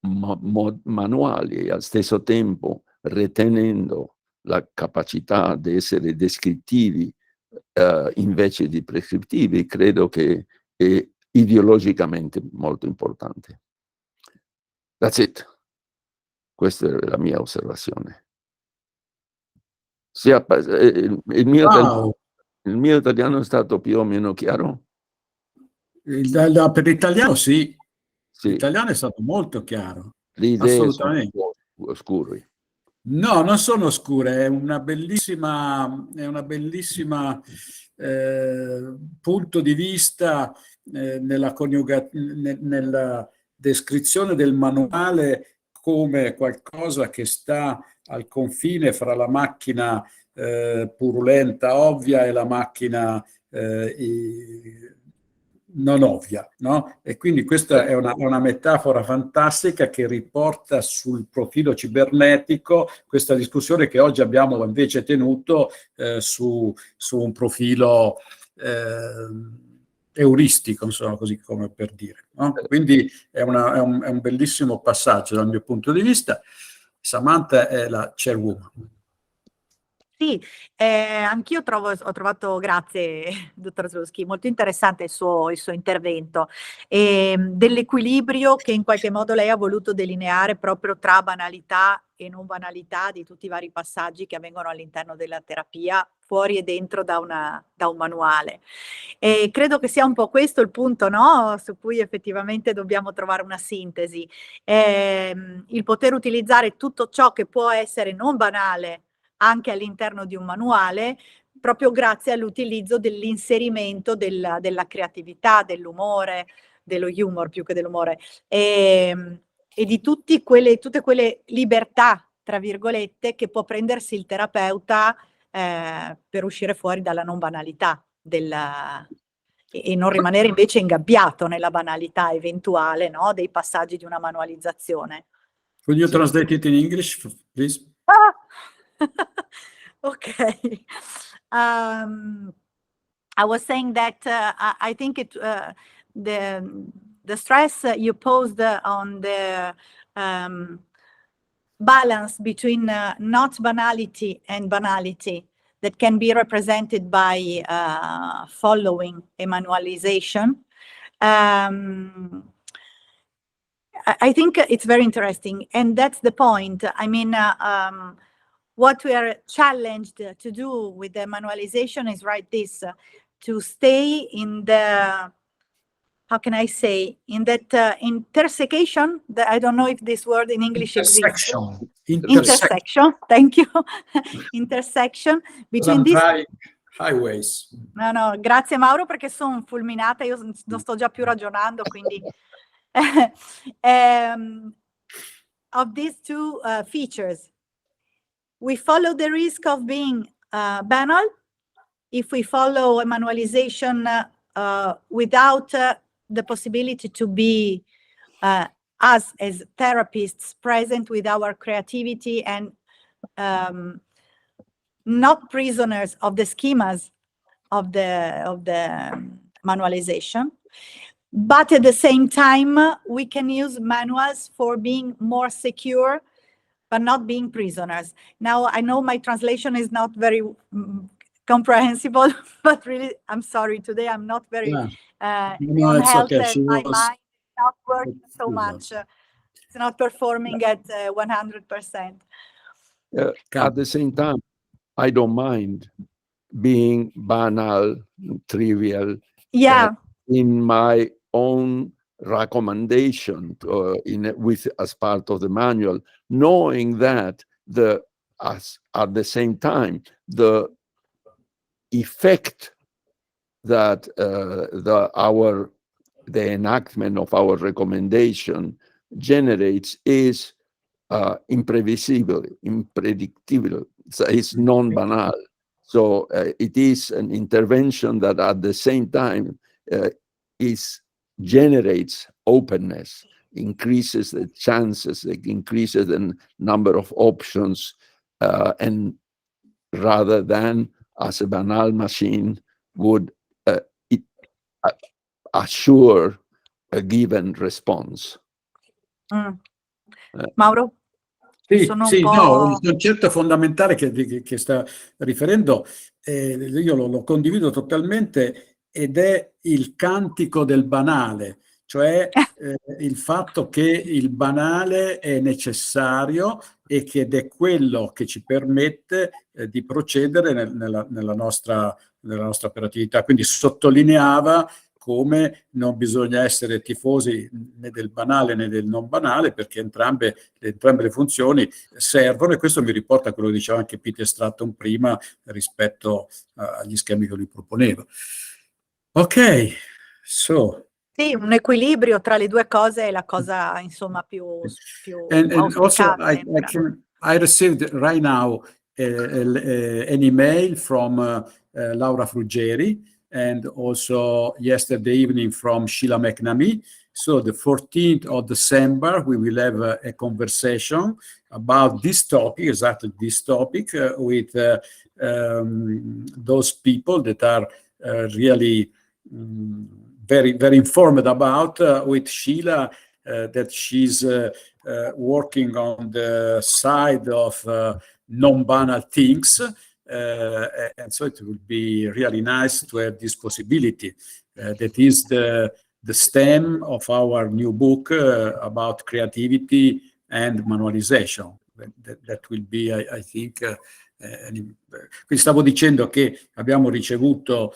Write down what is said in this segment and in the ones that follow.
manuali, al stesso tempo ritenendo la capacità di essere descrittivi invece di prescrittivi, credo che è ideologicamente molto importante. That's it. Questa è la mia osservazione. Il mio italiano è stato più o meno chiaro? Per l'italiano sì. Sì. L'italiano è stato molto chiaro. Le idee sono un Assolutamente. po' oscure. No, non sono oscure, è una bellissima punto di vista nella descrizione del manuale come qualcosa che sta al confine fra la macchina purulenta, ovvia, e la macchina non ovvia, no? E quindi questa è una metafora fantastica che riporta sul profilo cibernetico questa discussione che oggi abbiamo invece tenuto su un profilo euristico, insomma, così come per dire, no? Quindi è un bellissimo passaggio dal mio punto di vista. Samantha è la chairwoman. Sì, anch'io ho trovato, grazie dottor Zlowski, molto interessante il suo intervento, dell'equilibrio che in qualche modo lei ha voluto delineare proprio tra banalità e non banalità di tutti i vari passaggi che avvengono all'interno della terapia, fuori e dentro da un manuale. E credo che sia un po' questo il punto, no? Su cui effettivamente dobbiamo trovare una sintesi. Il poter utilizzare tutto ciò che può essere non banale anche all'interno di un manuale, proprio grazie all'utilizzo dell'inserimento della creatività, dell'umore, dello humor più che dell'umore, e di tutte quelle libertà, tra virgolette, che può prendersi il terapeuta per uscire fuori dalla non banalità e non rimanere invece ingabbiato nella banalità eventuale, no, dei passaggi di una manualizzazione. Could you translate it in English, please? Okay. I was saying that I think the stress you posed on the balance between not banality and banality that can be represented by following a manualization. I think it's very interesting, and that's the point. I mean, what we are challenged to do with the manualization is to stay in the, how can I say, in that intersection, I don't know if this word in English exists. Intersection, thank you. Intersection between these highways. No, grazie Mauro, perché sono fulminata, io non sto già più ragionando, quindi of these two features. We follow the risk of being banal if we follow a manualization without the possibility to be us as therapists present with our creativity and not prisoners of the schemas of the manualization. But at the same time, we can use manuals for being more secure, but not being prisoners. Now, I know my translation is not very comprehensible, but really, I'm sorry, today I'm not very No, it's okay. My mind is not working so much. It's not performing at 100%. At the same time, I don't mind being banal, trivial, in my own recommendation as part of the manual, knowing that at the same time the effect that the enactment of our recommendation generates is imprevisible, unpredictable. So it's non-banal. So it is an intervention that at the same time generates openness, increases the chances, it increases the number of options, and rather than as a banal machine would assure a given response. Mauro? Sì, Sono un sì, po'... no, il concetto fondamentale che sta riferendo, io lo condivido totalmente, ed è il cantico del banale, cioè il fatto che il banale è necessario e che ed è quello che ci permette di procedere nella nostra operatività. Quindi sottolineava come non bisogna essere tifosi né del banale né del non banale, perché entrambe le funzioni servono, e questo mi riporta a quello che diceva anche Peter Stratton prima rispetto agli schemi che lui proponeva. Ok, so. Sì, un equilibrio tra le due cose è la cosa, insomma, più And also, auspicabile. I received right now an email from Laura Fruggeri, and also yesterday evening from Sheila McNamee. So the 14th of December, we will have a conversation about this topic, exactly this topic, with those people that are really very, very informed about, with Sheila, that she's working on the side of non-banal things. And so it will be really nice to have this possibility. That is the stem of our new book about creativity and manualization. That will be, I think, quindi stavo dicendo che abbiamo ricevuto,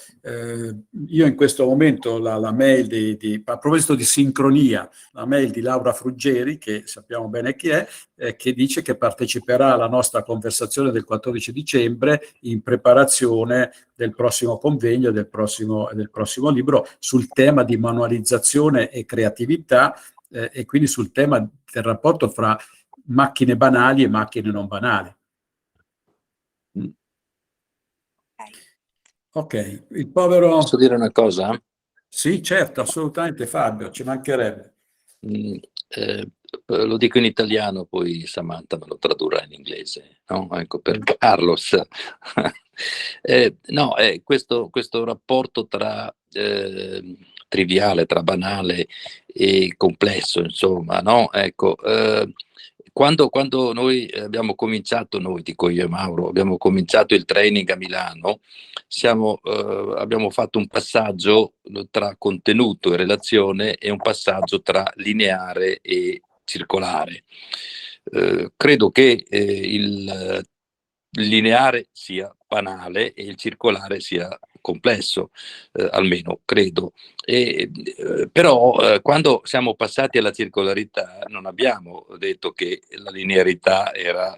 io in questo momento, la mail a proposito di sincronia, la mail di Laura Fruggeri, che sappiamo bene chi è, che dice che parteciperà alla nostra conversazione del 14 dicembre in preparazione del prossimo convegno, del prossimo libro, sul tema di manualizzazione e creatività, e quindi sul tema del rapporto fra macchine banali e macchine non banali. Ok, il povero... Posso dire una cosa? Sì, certo, assolutamente, Fabio, ci mancherebbe. Lo dico in italiano, poi Samantha me lo tradurrà in inglese, no? Ecco, per Carlos. No, questo rapporto tra triviale, tra banale e complesso, insomma, no? Ecco, quando noi abbiamo cominciato, noi dico io e Mauro, abbiamo cominciato il training a Milano, abbiamo fatto un passaggio tra contenuto e relazione e un passaggio tra lineare e circolare. Credo che il lineare sia banale e il circolare sia complesso, almeno credo. Però quando siamo passati alla circolarità non abbiamo detto che la linearità era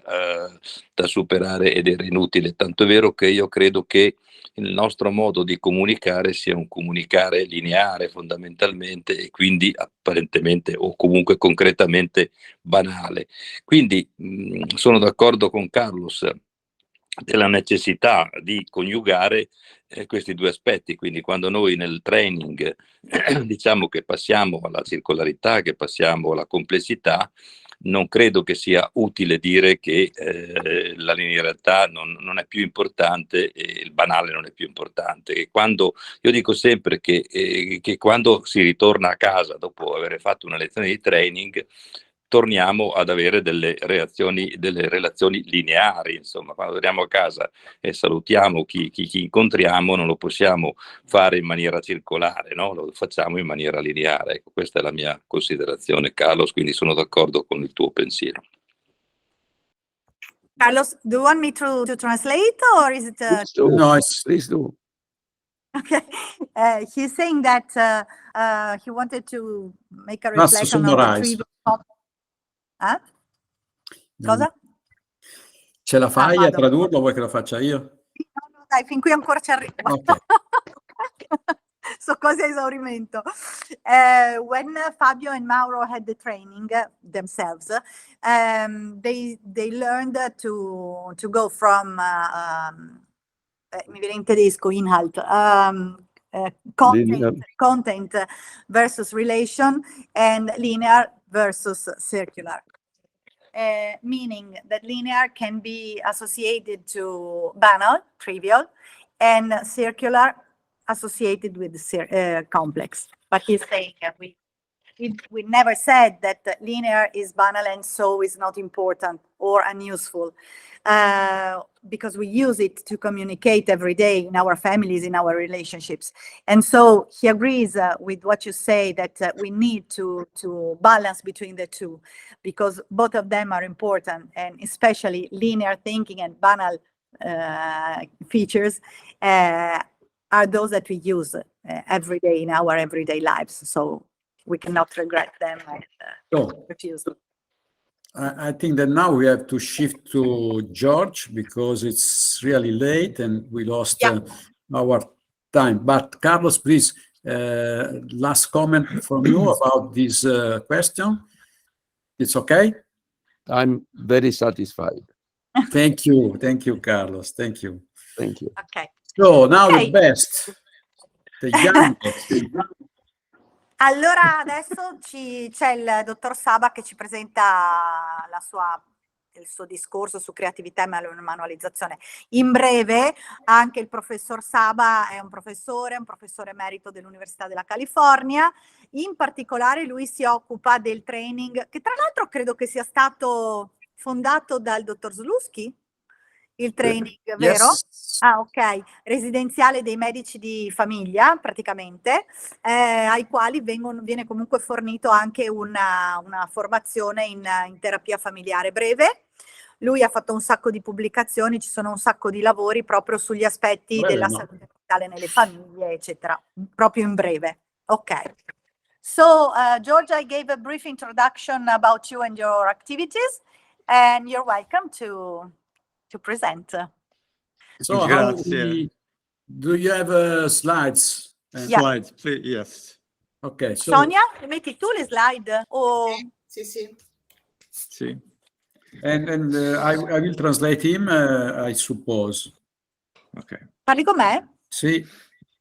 da superare ed era inutile, tanto è vero che io credo che il nostro modo di comunicare sia un comunicare lineare fondamentalmente, e quindi apparentemente o comunque concretamente banale. Quindi sono d'accordo con Carlos della necessità di coniugare questi due aspetti. Quindi quando noi nel training diciamo che passiamo alla circolarità, che passiamo alla complessità, non credo che sia utile dire che la linearità non è più importante e il banale non è più importante. E io dico sempre che quando si ritorna a casa dopo aver fatto una lezione di training, torniamo ad avere delle relazioni lineari, insomma. Quando torniamo a casa e salutiamo chi incontriamo, non lo possiamo fare in maniera circolare, no? Lo facciamo in maniera lineare. Ecco, questa è la mia considerazione, Carlos, quindi sono d'accordo con il tuo pensiero. Carlos, do you want me to translate, or is it... No, please do. Okay, he's saying that he wanted to make a reflection on the trivial... Cosa? Ce la fai a tradurlo? Vuoi che lo faccia io? No, dai, fin qui ancora ci arrivo. Okay. So quasi a esaurimento. When Fabio and Mauro had the training themselves, they learned to go from mi viene in tedesco, Inhalt, content versus relation, and linear versus circular. Meaning that linear can be associated to banal, trivial, and circular associated with complex. But he's saying that we never said that linear is banal and so is not important or unuseful, because we use it to communicate every day in our families, in our relationships. And so he agrees with what you say, that we need to balance between the two, because both of them are important, and especially linear thinking and banal features are those that we use every day in our everyday lives. So we cannot regret them and refuse them. I think that now we have to shift to George, because it's really late and we lost our time. But Carlos, please, last comment from you about this question. It's okay? I'm very satisfied. Thank you, Carlos. Thank you. Thank you. Okay. So now the best, the youngest. Allora adesso c'è il dottor Saba che ci presenta il suo discorso su creatività e manualizzazione. In breve, anche il professor Saba è un professore emerito dell'Università della California. In particolare lui si occupa del training, che tra l'altro credo che sia stato fondato dal dottor Zlewski, il training, vero? Yes. Ah, ok, residenziale dei medici di famiglia, praticamente, ai quali viene comunque fornito anche una formazione in terapia familiare breve. Lui ha fatto un sacco di pubblicazioni, ci sono un sacco di lavori proprio sugli aspetti della salute mentale nelle famiglie, eccetera, proprio in breve. Ok. So, George, I gave a brief introduction about you and your activities, and you're welcome to present. So do you have slides? Slides, please, yes. Okay. So, Sonia, metti tu le slide? Sì. And I will translate him, I suppose. Okay. Parli con me? Sì.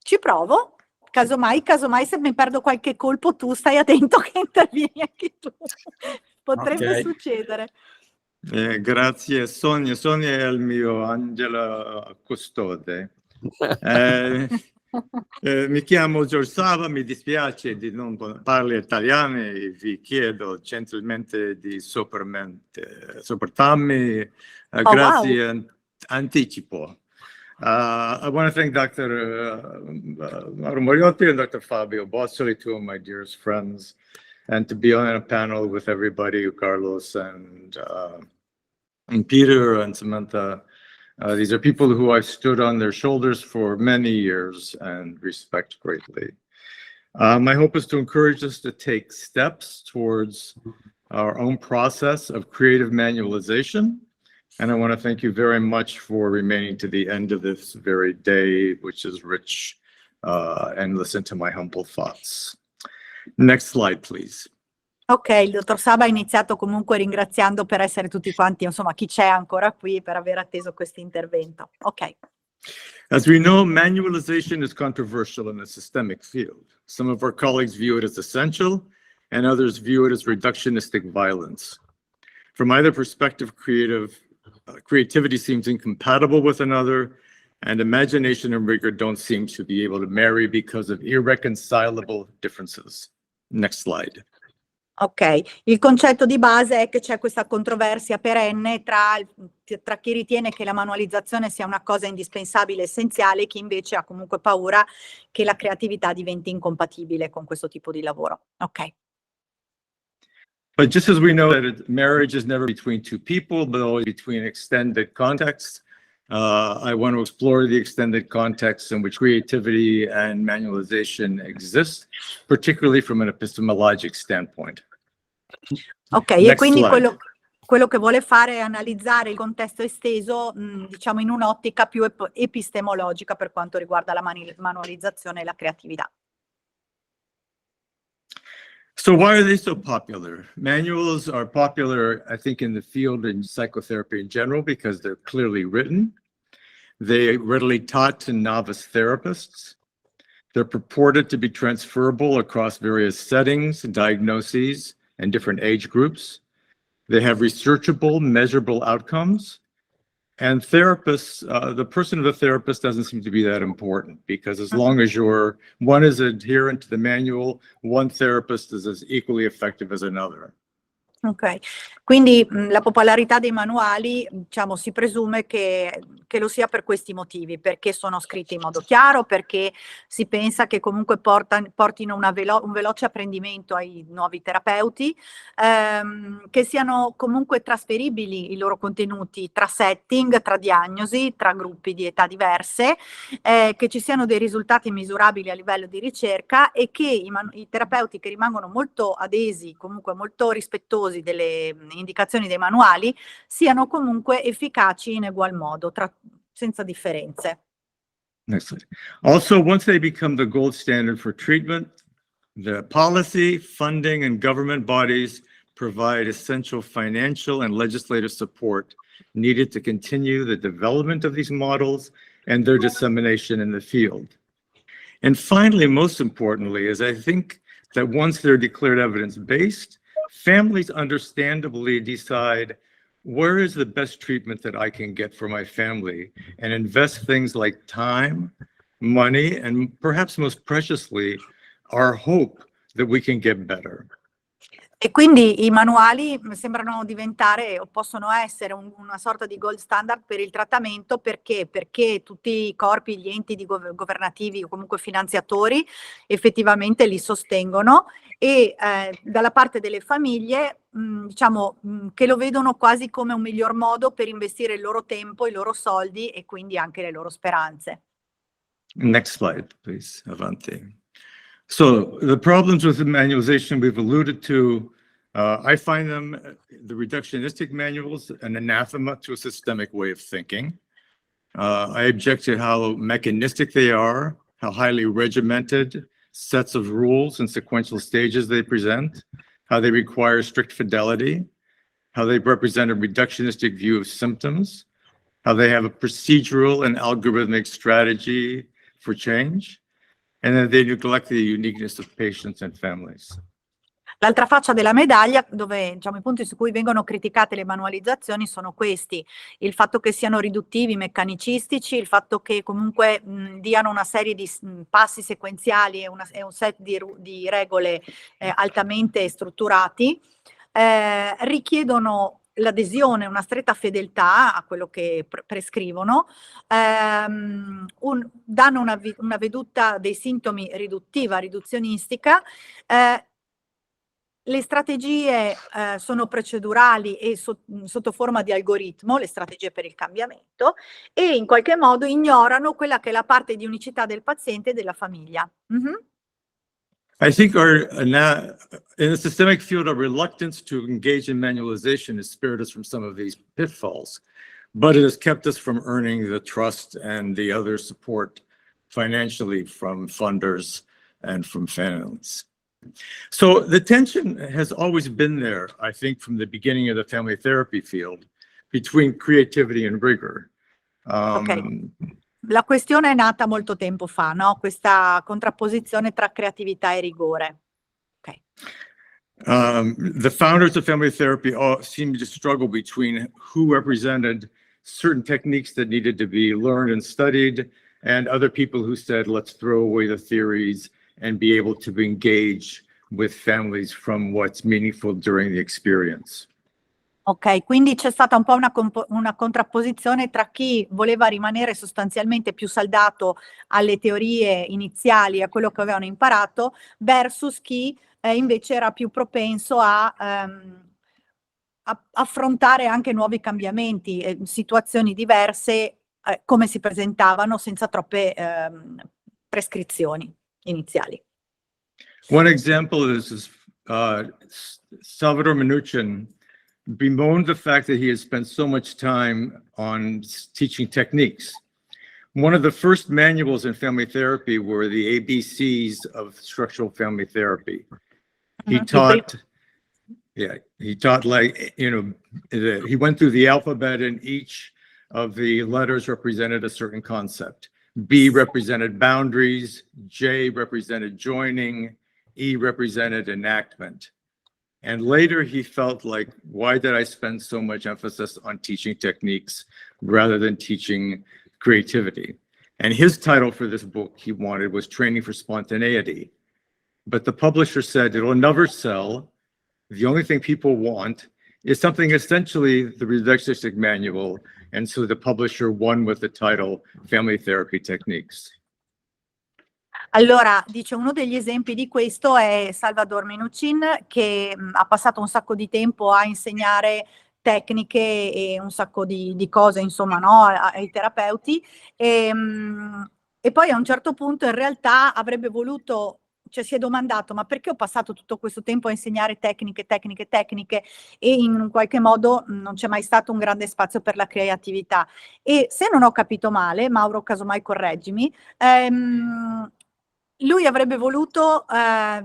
Ci provo. Casomai se mi perdo qualche colpo, tu stai attento che intervieni anche tu. Potrebbe succedere. Grazie Sonia. Sonia è il mio angelo custode. Mi chiamo George Saba, mi dispiace di non parlare italiano e vi chiedo gentilmente di sopportarmi. Grazie anticipo. I want to thank Dr. Mauro Moriotti and Dr. Fabio Bossoli, two of my dearest friends, and to be on a panel with everybody, Carlos and Peter and Samantha. These are people who I've stood on their shoulders for many years and respect greatly. My hope is to encourage us to take steps towards our own process of creative manualization. And I want to thank you very much for remaining to the end of this very day, which is rich, and listen to my humble thoughts. Next slide, please. Ok, il dottor Saba ha iniziato comunque ringraziando per essere tutti quanti, insomma, chi c'è ancora qui, per aver atteso questo intervento. Ok. As we know, manualization is controversial in the systemic field. Some of our colleagues view it as essential, and others view it as reductionistic violence. From either perspective, creativity seems incompatible with another, and imagination and rigor don't seem to be able to marry because of irreconcilable differences. Next slide. Ok, il concetto di base è che c'è questa controversia perenne tra chi ritiene che la manualizzazione sia una cosa indispensabile, essenziale, e chi invece ha comunque paura che la creatività diventi incompatibile con questo tipo di lavoro. Ok. But just as we know that marriage is never between two people, but always between extended contexts, I want to explore the extended context in which creativity and manualization exist, particularly from an epistemologic standpoint. Ok, Next e quindi quello che vuole fare è analizzare il contesto esteso, diciamo, in un'ottica più epistemologica per quanto riguarda la manualizzazione e la creatività. So why are they so popular? Manuals are popular, I think, in the field in psychotherapy in general because they're clearly written. They're readily taught to novice therapists. They're purported to be transferable across various settings, diagnoses, and different age groups. They have researchable, measurable outcomes. And therapists, the person of the therapist doesn't seem to be that important, because as long as one is adherent to the manual, one therapist is as equally effective as another. Ok, quindi la popolarità dei manuali, diciamo, si presume che lo sia per questi motivi, perché sono scritti in modo chiaro, perché si pensa che comunque portino un veloce apprendimento ai nuovi terapeuti, che siano comunque trasferibili i loro contenuti tra setting, tra diagnosi, tra gruppi di età diverse, che ci siano dei risultati misurabili a livello di ricerca e che i terapeuti che rimangono molto adesi, comunque molto rispettosi delle indicazioni dei manuali, siano comunque efficaci in egual modo, senza differenze. Next slide. Also, once they become the gold standard for treatment, the policy, funding, and government bodies provide essential financial and legislative support needed to continue the development of these models and their dissemination in the field. And finally, most importantly, is I think that once they're declared evidence-based, families understandably decide where is the best treatment that I can get for my family, and invest things like time, money, and perhaps most preciously, our hope that we can get better. E quindi i manuali sembrano diventare o possono essere una sorta di gold standard per il trattamento, perché tutti i corpi, gli enti governativi o comunque finanziatori effettivamente li sostengono, e dalla parte delle famiglie diciamo che lo vedono quasi come un miglior modo per investire il loro tempo, i loro soldi e quindi anche le loro speranze. Next slide, please, Avanti. So the problems with the manualization we've alluded to, I find them, the reductionistic manuals, an anathema to a systemic way of thinking. I object to how mechanistic they are, how highly regimented sets of rules and sequential stages they present, how they require strict fidelity, how they represent a reductionistic view of symptoms, how they have a procedural and algorithmic strategy for change, and then they neglect the uniqueness of patients and families. L'altra faccia della medaglia, dove diciamo i punti su cui vengono criticate le manualizzazioni sono questi: il fatto che siano riduttivi, meccanicistici, il fatto che comunque diano una serie di passi sequenziali e un set di regole altamente strutturati, richiedono l'adesione, una stretta fedeltà a quello che prescrivono, danno una veduta dei sintomi riduttiva, riduzionistica, le strategie sono procedurali e sotto forma di algoritmo, le strategie per il cambiamento, e in qualche modo ignorano quella che è la parte di unicità del paziente e della famiglia. I think in the systemic field, our reluctance to engage in manualization has spared us from some of these pitfalls, but it has kept us from earning the trust and the other support financially from funders and from families. So the tension has always been there, I think, from the beginning of the family therapy field, between creativity and rigor. Okay. La questione è nata molto tempo fa, no? Questa contrapposizione tra creatività e rigore. Okay. The founders of family therapy all seemed to struggle between who represented certain techniques that needed to be learned and studied, and other people who said, let's throw away the theories and be able to engage with families from what's meaningful during the experience. Ok, quindi c'è stata un po' una contrapposizione tra chi voleva rimanere sostanzialmente più saldato alle teorie iniziali, a quello che avevano imparato, versus chi invece era più propenso a affrontare anche nuovi cambiamenti, situazioni diverse, come si presentavano, senza troppe prescrizioni iniziali. One example is Salvador Minuchin bemoaned the fact that he had spent so much time on teaching techniques. One of the first manuals in family therapy were the ABCs of structural family therapy. He taught, like, you know, he went through the alphabet, and each of the letters represented a certain concept. B represented boundaries, J represented joining, E represented enactment. And later he felt like, why did I spend so much emphasis on teaching techniques rather than teaching creativity? And his title for this book he wanted was Training for Spontaneity. But the publisher said it will never sell. The only thing people want is something essentially the reductionistic manual. And so the publisher won with the title Family Therapy Techniques. Allora, dice, uno degli esempi di questo è Salvador Minuchin, che ha passato un sacco di tempo a insegnare tecniche e un sacco di cose, insomma, no, ai terapeuti, e poi a un certo punto in realtà avrebbe voluto, cioè si è domandato, ma perché ho passato tutto questo tempo a insegnare tecniche e in qualche modo non c'è mai stato un grande spazio per la creatività. E se non ho capito male, Mauro, casomai correggimi, lui avrebbe voluto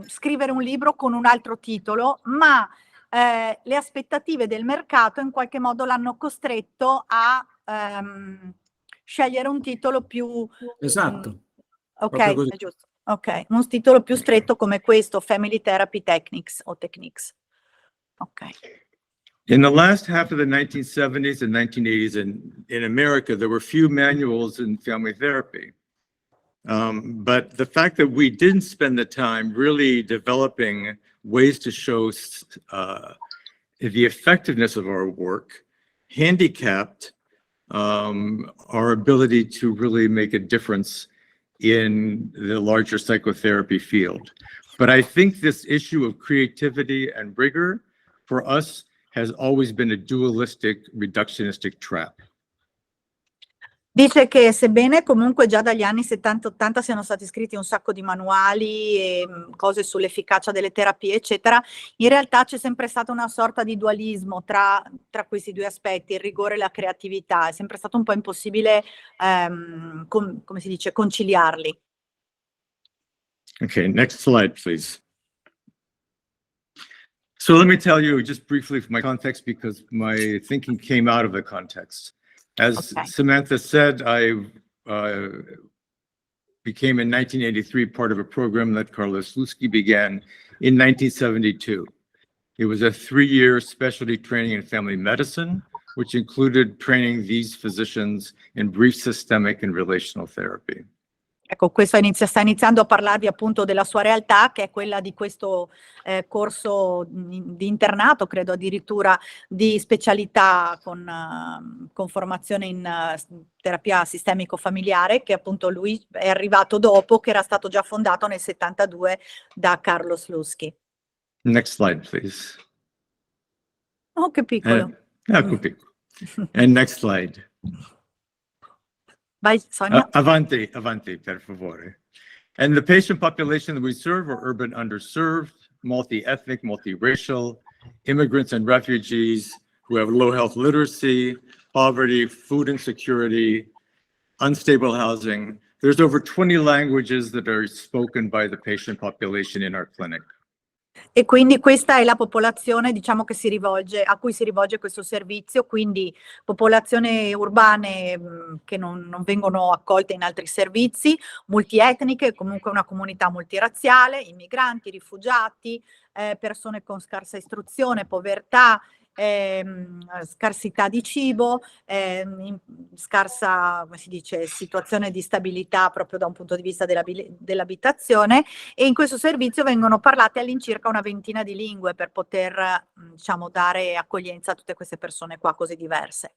scrivere un libro con un altro titolo, ma le aspettative del mercato in qualche modo l'hanno costretto a scegliere un titolo più... Esatto. Ok, è giusto. Ok, un titolo più stretto come questo, Family Therapy Techniques o Techniques. Ok. In the last half of the 1970s and 1980s in America, there were few manuals in family therapy. But the fact that we didn't spend the time really developing ways to show the effectiveness of our work handicapped our ability to really make a difference in the larger psychotherapy field. But I think this issue of creativity and rigor for us has always been a dualistic, reductionistic trap. Dice che sebbene comunque già dagli anni 70-80 siano stati scritti un sacco di manuali e cose sull'efficacia delle terapie, eccetera, in realtà c'è sempre stata una sorta di dualismo tra questi due aspetti, il rigore e la creatività. È sempre stato un po' impossibile, come si dice, conciliarli. Okay, next slide, please. So let me tell you just briefly my context, because my thinking came out of the context. As Okay. Samantha said, I became in 1983 part of a program that Carlos Lusky began in 1972. It was a 3-year specialty training in family medicine, which included training these physicians in brief systemic and relational therapy. Ecco, questo sta iniziando a parlarvi appunto della sua realtà, che è quella di questo corso di internato, credo addirittura di specialità con formazione in terapia sistemico-familiare, che appunto lui è arrivato dopo, che era stato già fondato nel 72 da Carlos Lusky. Next slide, please. Oh, che piccolo. Ecco piccolo. And next slide. Vai, Sonia. Avanti, per favore. And the patient population that we serve are urban underserved, multi-ethnic, multiracial, immigrants and refugees who have low health literacy, poverty, food insecurity, unstable housing. There's over 20 languages that are spoken by the patient population in our clinic. E quindi questa è la popolazione, diciamo, a cui si rivolge questo servizio, quindi popolazioni urbane che non vengono accolte in altri servizi, multietniche, comunque una comunità multirazziale, immigranti, rifugiati, persone con scarsa istruzione, povertà, scarsità di cibo, scarsa, come si dice, situazione di stabilità proprio da un punto di vista dell'abitazione, e in questo servizio vengono parlate all'incirca una ventina di lingue per poter, diciamo, dare accoglienza a tutte queste persone qua così diverse.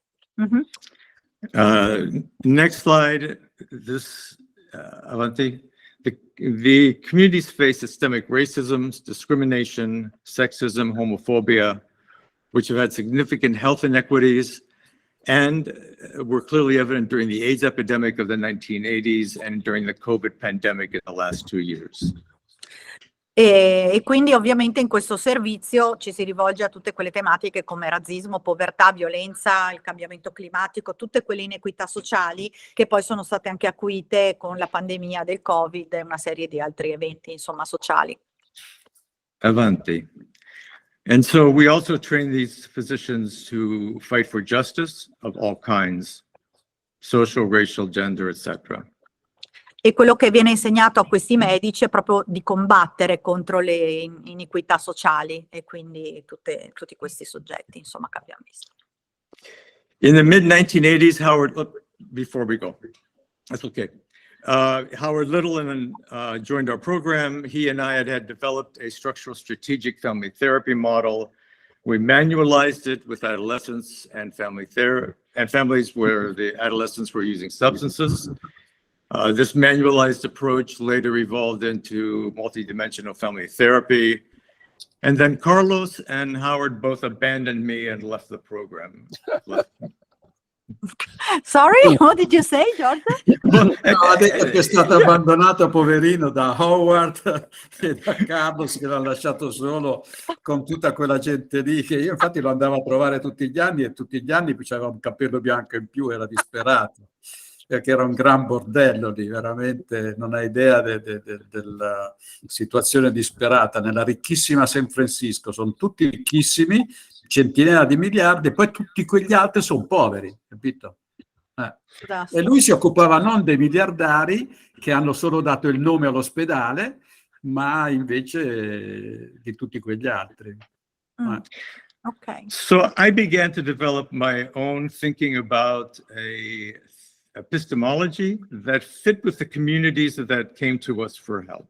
Next slide. Avanti. The communities face systemic racism, discrimination, sexism, homophobia, which have had significant health inequities and were clearly evident during the AIDS epidemic of the 1980s and during the COVID pandemic in the last 2 years. E quindi ovviamente in questo servizio ci si rivolge a tutte quelle tematiche come razzismo, povertà, violenza, il cambiamento climatico, tutte quelle inequità sociali che poi sono state anche acuite con la pandemia del Covid e una serie di altri eventi, insomma, sociali. Avanti. And so we also train these physicians to fight for justice of all kinds, social, racial, gender, etc. E quello che viene insegnato a questi medici è proprio di combattere contro le iniquità sociali e quindi tutti questi soggetti, insomma, che abbiamo visto. In the mid-1980s, before we go, that's okay. Howard Littleton joined our program. He and I had developed a structural strategic family therapy model. We manualized it with adolescents and families where the adolescents were using substances. This manualized approach later evolved into multidimensional family therapy. And then Carlos and Howard both abandoned me and left the program. Sorry, what did you say, George? No, ha detto che è stato abbandonato, poverino, da Howard e da Carlos, che l'ha lasciato solo con tutta quella gente lì, che io infatti lo andavo a trovare tutti gli anni e tutti gli anni aveva un cappello bianco in più, era disperato, perché era un gran bordello lì, veramente non hai idea della situazione disperata. Nella ricchissima San Francisco sono tutti ricchissimi, centinaia di miliardi, e poi tutti quegli altri sono poveri, capito? E lui si occupava non dei miliardari che hanno solo dato il nome all'ospedale, ma invece di tutti quegli altri. Okay. So I began to develop my own thinking about a epistemology that fit with the communities that came to us for help.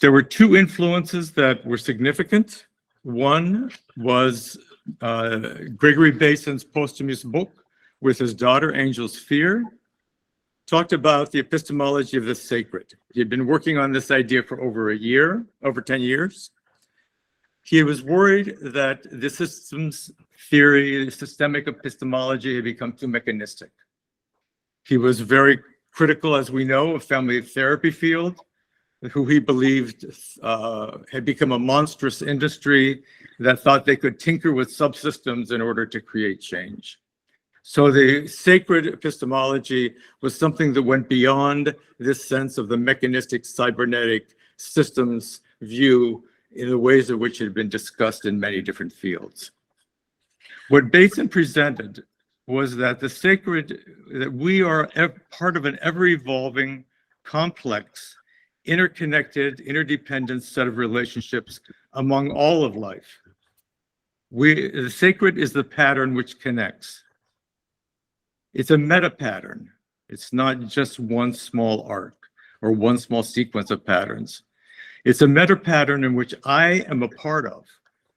There were two influences that were significant. One was Gregory Basin's posthumous book with his daughter, Angel's Fear, talked about the epistemology of the sacred. He had been working on this idea for over 10 years. He was worried that the systems theory, the systemic epistemology had become too mechanistic. He was very critical, as we know, of family therapy field, who he believed had become a monstrous industry that thought they could tinker with subsystems in order to create change. So the sacred epistemology was something that went beyond this sense of the mechanistic cybernetic systems view in the ways in which it had been discussed in many different fields. What Basin presented was that the sacred, that we are part of an ever-evolving, complex, interconnected, interdependent set of relationships among all of life. The sacred is the pattern which connects. It's a meta pattern. It's not just one small arc or one small sequence of patterns. It's a meta pattern in which I am a part of,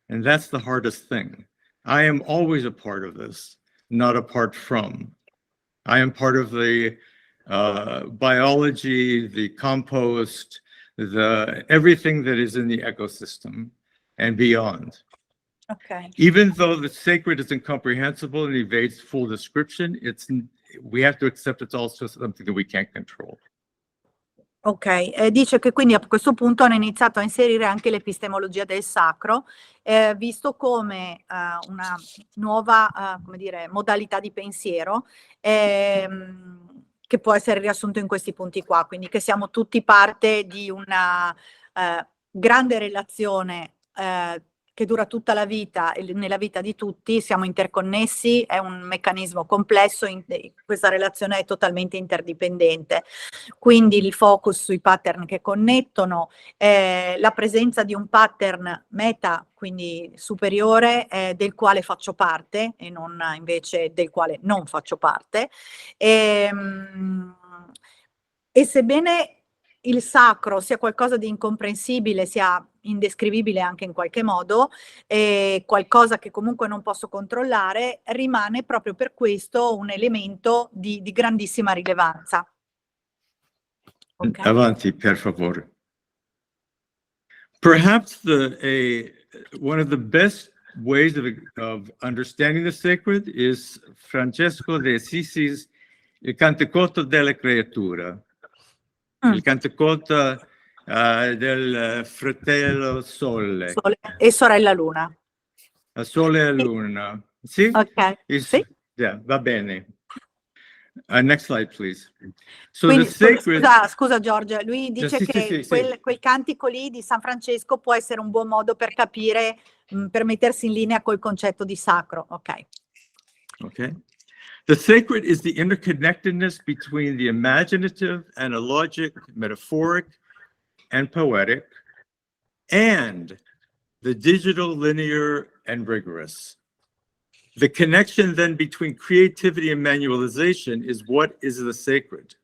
and that's the hardest thing. I am always a part of this, not apart from. I am part of the biology, the compost, everything that is in the ecosystem and beyond. Okay. Even though the sacred is incomprehensible and evades full description, we have to accept it's also something that we can't control. Ok, dice che quindi a questo punto hanno iniziato a inserire anche l'epistemologia del sacro, visto come una nuova come dire, modalità di pensiero che può essere riassunto in questi punti qua, quindi che siamo tutti parte di una grande relazione che dura tutta la vita e nella vita di tutti, siamo interconnessi, è un meccanismo complesso, questa relazione è totalmente interdipendente. Quindi il focus sui pattern che connettono, la presenza di un pattern meta, quindi superiore, del quale faccio parte e non invece del quale non faccio parte. E sebbene il sacro sia qualcosa di incomprensibile, sia indescrivibile anche in qualche modo, qualcosa che comunque non posso controllare, rimane proprio per questo un elemento di grandissima rilevanza. Okay. Avanti, per favore. Perhaps one of the best ways of understanding the sacred is Francesco de Assisi's Il Canticotto della Creatura. Il Canticotto del fratello Sole. Sole e sorella Luna. Sole e Luna. Sì? Ok. Sì. Yeah, va bene. Next slide, please. So quindi, the sacred... scusa Giorgio, lui dice che quel cantico lì di San Francesco può essere un buon modo per capire, per mettersi in linea col concetto di sacro. Ok. Okay. The sacred is the interconnectedness between the imaginative, analogic, metaphoric, and poetic, and the digital, linear, and rigorous. The connection then between creativity and manualization is what is the sacred.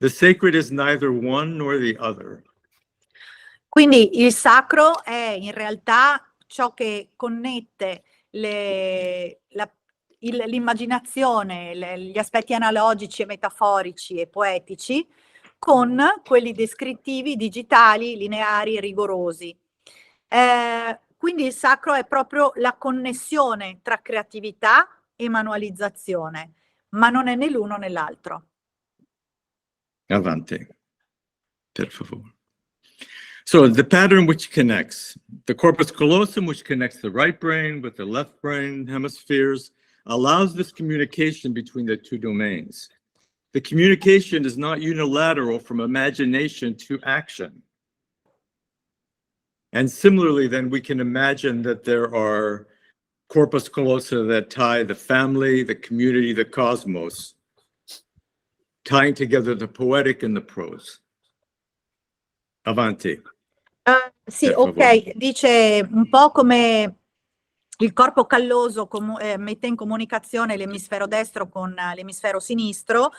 The sacred is neither one nor the other. Quindi il sacro è in realtà ciò che connette l'immaginazione, gli aspetti analogici e metaforici e poetici con quelli descrittivi, digitali, lineari, rigorosi. Quindi il sacro è proprio la connessione tra creatività e manualizzazione, ma non è né l'uno né l'altro. Avanti, per favore. So the pattern which connects the corpus callosum, which connects the right brain with the left brain hemispheres, allows this communication between the two domains. The communication is not unilateral from imagination to action. And similarly, then we can imagine that there are corpus callosa that tie the family, the community, the cosmos, tying together the poetic and the prose. Avanti. Sì, ok, dice un po' come il corpo calloso mette in comunicazione l'emisfero destro con l'emisfero sinistro.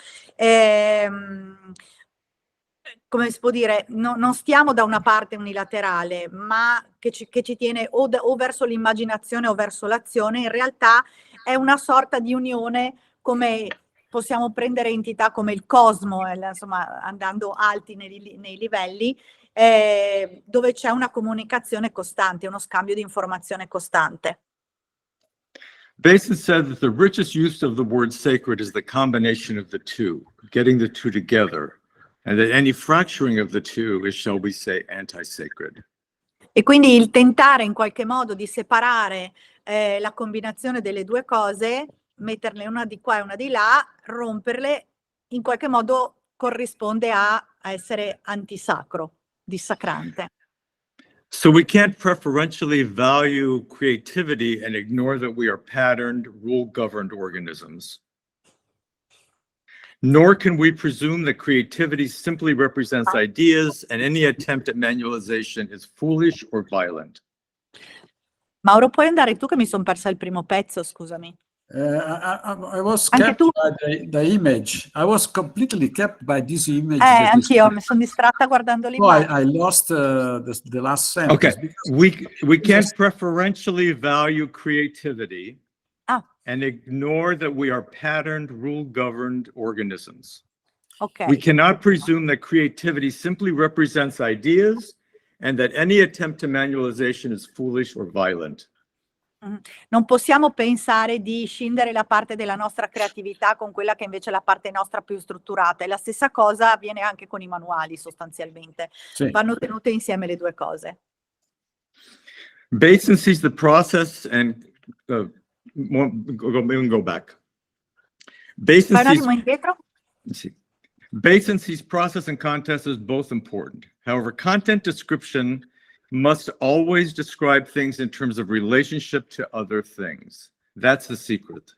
Come si può dire, non stiamo da una parte unilaterale, ma che ci tiene o verso l'immaginazione o verso l'azione. In realtà è una sorta di unione, come possiamo prendere entità come il cosmo, insomma, andando alti nei livelli, dove c'è una comunicazione costante, uno scambio di informazione costante. Basin said that the richest use of the word sacred is the combination of the two, getting the two together, and that any fracturing of the two is, shall we say, anti-sacred. E quindi il tentare in qualche modo di separare la combinazione delle due cose, metterle una di qua e una di là, romperle, in qualche modo corrisponde a essere antisacro, dissacrante. So we can't preferentially value creativity and ignore that we are patterned, rule-governed organisms. Nor can we presume that creativity simply represents ideas and any attempt at manualization is foolish or violent. Mauro, puoi andare tu che mi sono persa il primo pezzo, scusami. I was kept by the image. I was completely kept by this image. Anch'io mi sono distratta guardando l'immagine. I lost the last sentence. Okay, we can't preferentially value creativity and ignore that we are patterned, rule-governed organisms. Okay. We cannot presume that creativity simply represents ideas and that any attempt to manualization is foolish or violent. Non possiamo pensare di scindere la parte della nostra creatività con quella che invece è la parte nostra più strutturata. E la stessa cosa avviene anche con i manuali, sostanzialmente. Sì. Vanno tenute insieme le due cose. Basin sees the process and go back. Basin sees process and context as both important. However, content description must always describe things in terms of relationship to other things. That's the secret.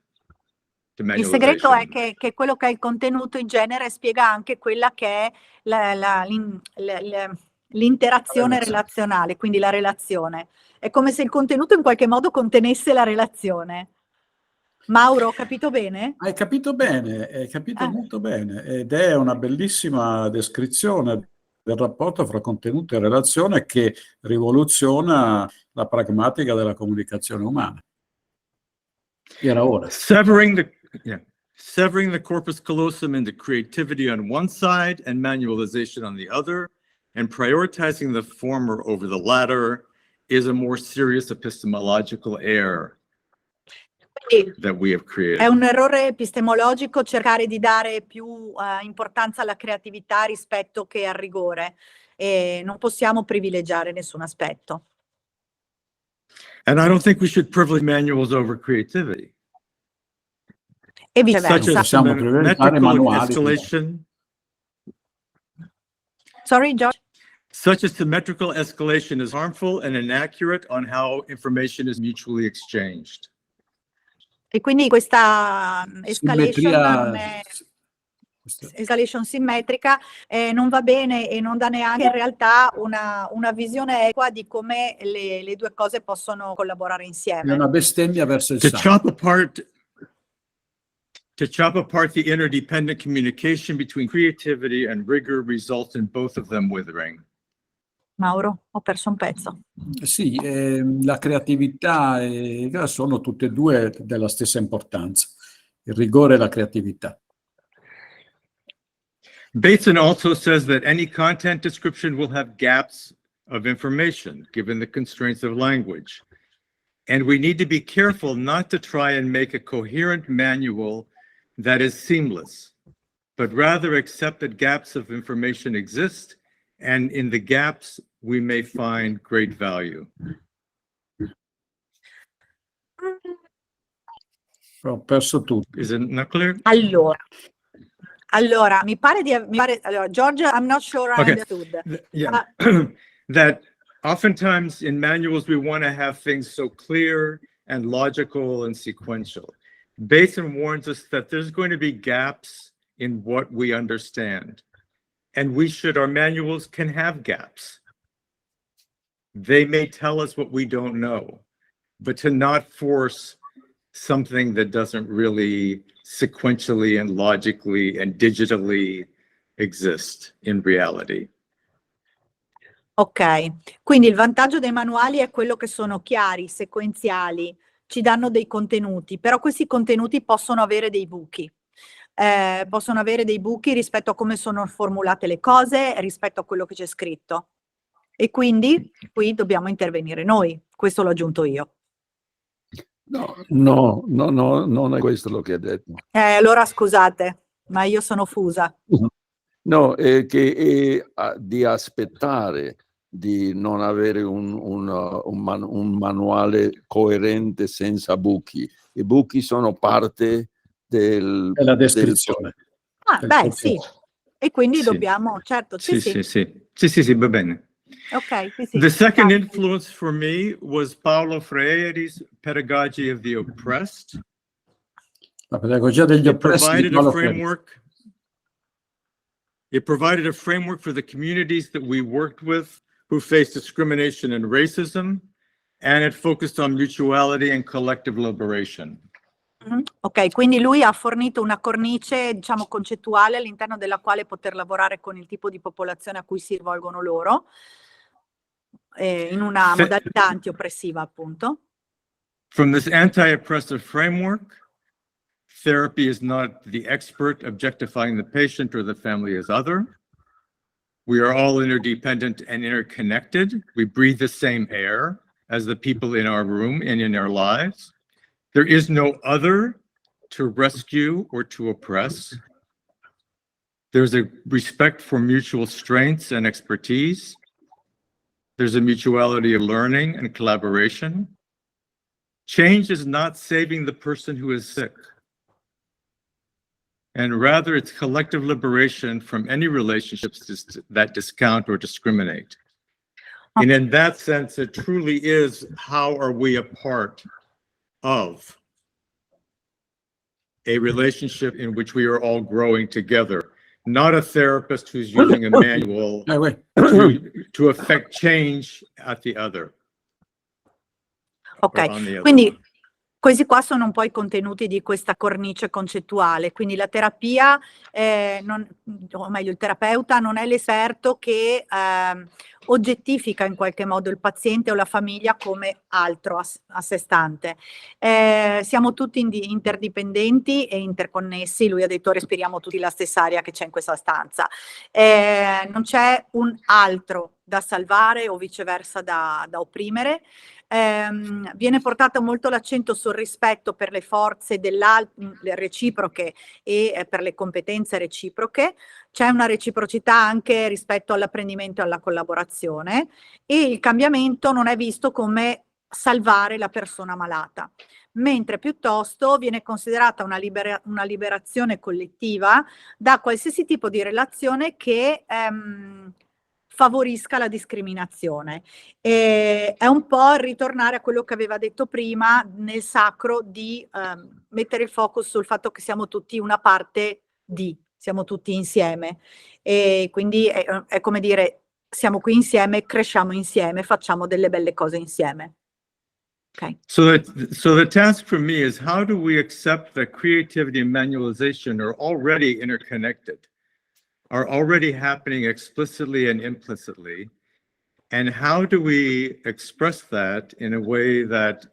Il segreto è che quello che è il contenuto in genere spiega anche quella che è l'interazione relazionale, quindi la relazione. È come se il contenuto in qualche modo contenesse la relazione. Mauro, ho capito bene? Hai capito bene, hai capito molto bene, ed è una bellissima descrizione del rapporto fra contenuto e relazione che rivoluziona la pragmatica della comunicazione umana. Era ora. Severing the corpus callosum into creativity on one side and manualization on the other, and prioritizing the former over the latter is a more serious epistemological error that we have created. È un errore epistemologico cercare di dare più importanza alla creatività rispetto che al rigore, e non possiamo privilegiare nessun aspetto. And I don't think we should privilege manuals over creativity. E viceversa. Sorry, George? Such a symmetrical escalation is harmful and inaccurate on how information is mutually exchanged. E quindi questa escalation non è escalation simmetrica non va bene e non dà neanche in realtà una visione equa di come le due cose possono collaborare È insieme. una bestemmia verso il To sangue. chop apart the interdependent communication between creativity and rigor results in both of them withering. Mauro, ho perso un pezzo. Sì, la creatività sono tutte e due della stessa importanza, il rigore e la creatività. Bateson also says that any content description will have gaps of information given the constraints of language. And we need to be careful not to try and make a coherent manual that is seamless, but rather accept that gaps of information exist, and in the gaps we may find great value. Ho perso tutto. Is it not clear? Allora, mi pare allora, George, I'm not sure I understood. Yeah, that oftentimes in manuals we want to have things so clear and logical and sequential. Bateson warns us that there's going to be gaps in what we understand, and our manuals can have gaps. They may tell us what we don't know, but to not force something that doesn't really sequentially and logically and digitally exist in reality. Ok, quindi il vantaggio dei manuali è quello che sono chiari, sequenziali, ci danno dei contenuti, però questi contenuti possono avere dei buchi. Rispetto a come sono formulate le cose, rispetto a quello che c'è scritto. E quindi qui dobbiamo intervenire noi, questo l'ho aggiunto io. No, non è questo lo che ha detto. Allora scusate, ma io sono fusa. No, è che è di aspettare di non avere un manuale coerente senza buchi. I buchi sono parte della descrizione. Sì. E quindi dobbiamo, certo, Sì, va bene. Ok, sì. The second influence for me was Paulo Freire's Pedagogy of the Oppressed. La pedagogia degli oppressi di Paulo Freire. It provided a framework for the communities that we worked with who faced discrimination and racism, and it focused on mutuality and collective liberation. Ok, quindi lui ha fornito una cornice, diciamo, concettuale all'interno della quale poter lavorare con il tipo di popolazione a cui si rivolgono loro, in una modalità anti-oppressiva, appunto. From this anti-oppressive framework, therapy is not the expert objectifying the patient or the family as other. We are all interdependent and interconnected. We breathe the same air as the people in our room and in our lives. There is no other to rescue or to oppress. There's a respect for mutual strengths and expertise. There's a mutuality of learning and collaboration. Change is not saving the person who is sick, and rather it's collective liberation from any relationships that discount or discriminate. And in that sense, it truly is, how are we a part of a relationship in which we are all growing together, not a therapist who's using a manual to affect change at the other. Ok, quindi questi qua sono un po' i contenuti di questa cornice concettuale, quindi la terapia, o meglio il terapeuta non è l'esperto che oggettifica in qualche modo il paziente o la famiglia come altro a sé stante. Siamo tutti interdipendenti e interconnessi, lui ha detto respiriamo tutti la stessa aria che c'è in questa stanza. Non c'è un altro da salvare o viceversa da opprimere. Viene portato molto l'accento sul rispetto per le forze le reciproche e per le competenze reciproche. C'è una reciprocità anche rispetto all'apprendimento e alla collaborazione, e il cambiamento non è visto come salvare la persona malata, mentre piuttosto viene considerata una liberazione collettiva da qualsiasi tipo di relazione che favorisca la discriminazione. E è un po' ritornare a quello che aveva detto prima nel sacro di mettere il focus sul fatto che siamo tutti una parte di, siamo tutti insieme. E quindi è come dire, siamo qui insieme, cresciamo insieme, facciamo delle belle cose insieme. Okay. So the task for me is, how do we accept that creativity and manualization are already interconnected, are already happening explicitly and implicitly? And how do we express that in a way that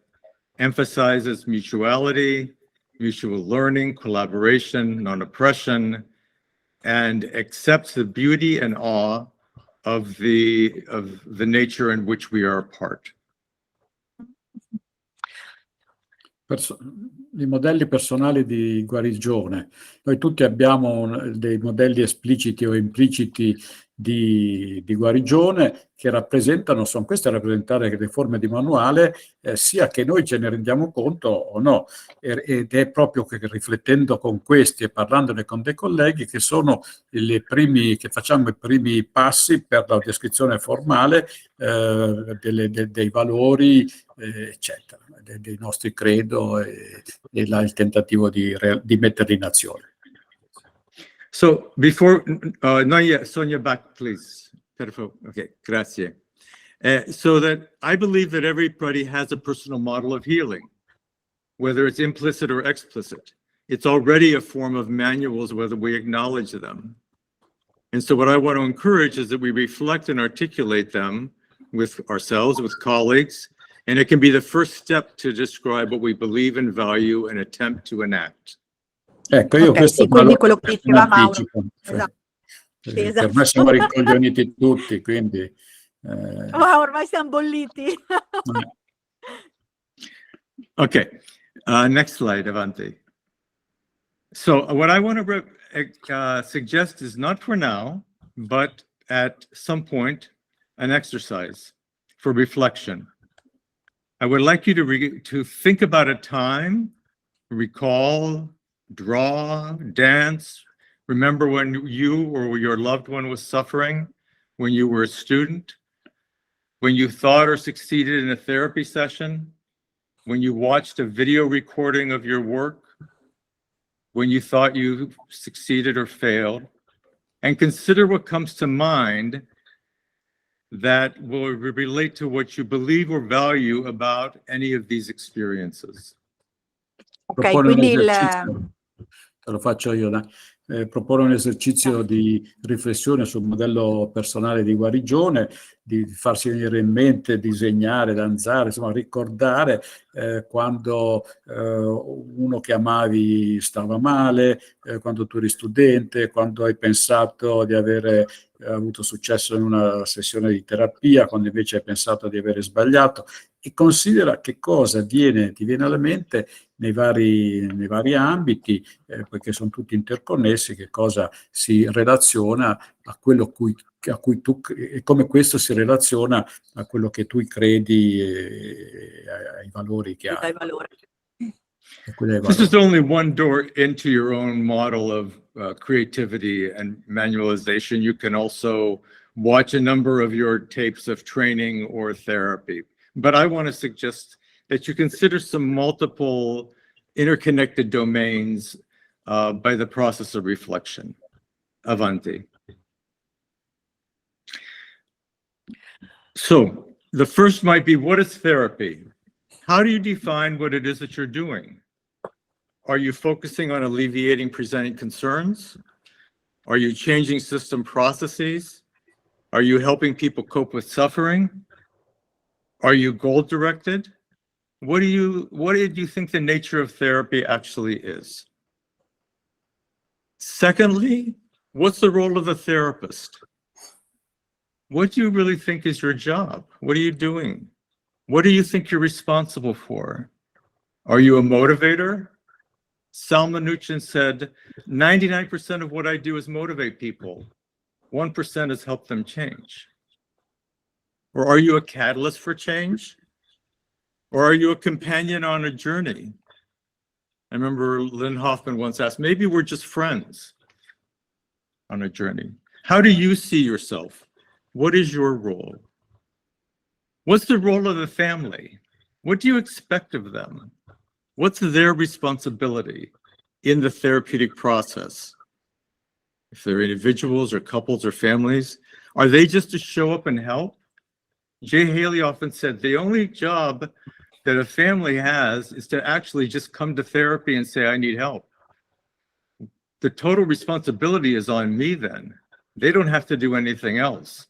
emphasizes mutuality, mutual learning, collaboration, non-oppression, and accepts the beauty and awe of the nature in which we are a part? I modelli personali di guarigione. Noi tutti abbiamo dei modelli espliciti o impliciti di guarigione che rappresentano, sono queste a rappresentare le forme di manuale, sia che noi ce ne rendiamo conto o no. Ed è proprio che riflettendo con questi e parlandone con dei colleghi che sono che facciamo i primi passi per la descrizione formale dei valori, eccetera, dei nostri credo e il tentativo di metterli in azione. So before, not yet, Sonia, back, please. Okay, grazie. So that I believe that everybody has a personal model of healing, whether it's implicit or explicit. It's already a form of manuals, whether we acknowledge them. And so what I want to encourage is that we reflect and articulate them with ourselves, with colleagues, and it can be the first step to describe what we believe and value and attempt to enact. Ecco, io questo sì, quindi quello che diceva Mauro. Esatto. Per me siamo ricoglioniti tutti, quindi... ormai siamo bolliti. Okay, next slide, avanti. So what I want to suggest is not for now, but at some point, an exercise for reflection. I would like you to think about a time, recall, draw, dance. Remember when you or your loved one was suffering, when you were a student, when you thought or succeeded in a therapy session, when you watched a video recording of your work, when you thought you succeeded or failed, and consider what comes to mind that will relate to what you believe or value about any of these experiences. Ok, quindi te lo faccio io, proporre un esercizio di riflessione sul modello personale di guarigione, di farsi venire in mente, disegnare, danzare, insomma ricordare quando uno che amavi stava male, quando tu eri studente, quando hai pensato di avere avuto successo in una sessione di terapia, quando invece hai pensato di avere sbagliato, e considera che cosa ti viene alla mente nei vari ambiti, perché sono tutti interconnessi, che cosa si relaziona a quello a cui tu, e come questo si relaziona a quello che tu credi e ai valori che hai. This is only one door into your own model of creativity and manualization. You can also watch a number of your tapes of training or therapy. But I want to suggest that you consider some multiple interconnected domains by the process of reflection. Avanti. So the first might be, what is therapy? How do you define what it is that you're doing? Are you focusing on alleviating presenting concerns? Are you changing system processes? Are you helping people cope with suffering? Are you goal-directed? What do you think the nature of therapy actually is? Secondly, what's the role of the therapist? What do you really think is your job? What are you doing? What do you think you're responsible for? Are you a motivator? Sal Minuchin said, 99% of what I do is motivate people. 1% is help them change. Or are you a catalyst for change? Or are you a companion on a journey? I remember Lynn Hoffman once asked, maybe we're just friends on a journey. How do you see yourself? What is your role? What's the role of the family? What do you expect of them? What's their responsibility in the therapeutic process? If they're individuals or couples or families, are they just to show up and help? Jay Haley often said the only job that a family has is to actually just come to therapy and say, I need help. The total responsibility is on me then. They don't have to do anything else.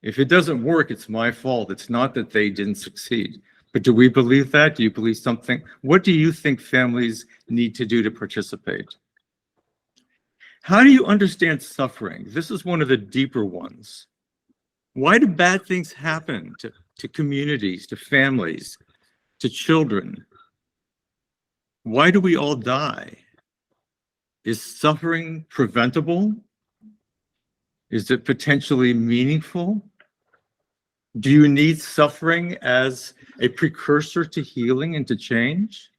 If it doesn't work, it's my fault. It's not that they didn't succeed. But do we believe that? Do you believe something? What do you think families need to do to participate? How do you understand suffering? This is one of the deeper ones. Why do bad things happen to communities, to families, to children? Why do we all die? Is suffering preventable? Is it potentially meaningful? Do you need suffering as a precursor to healing and to change?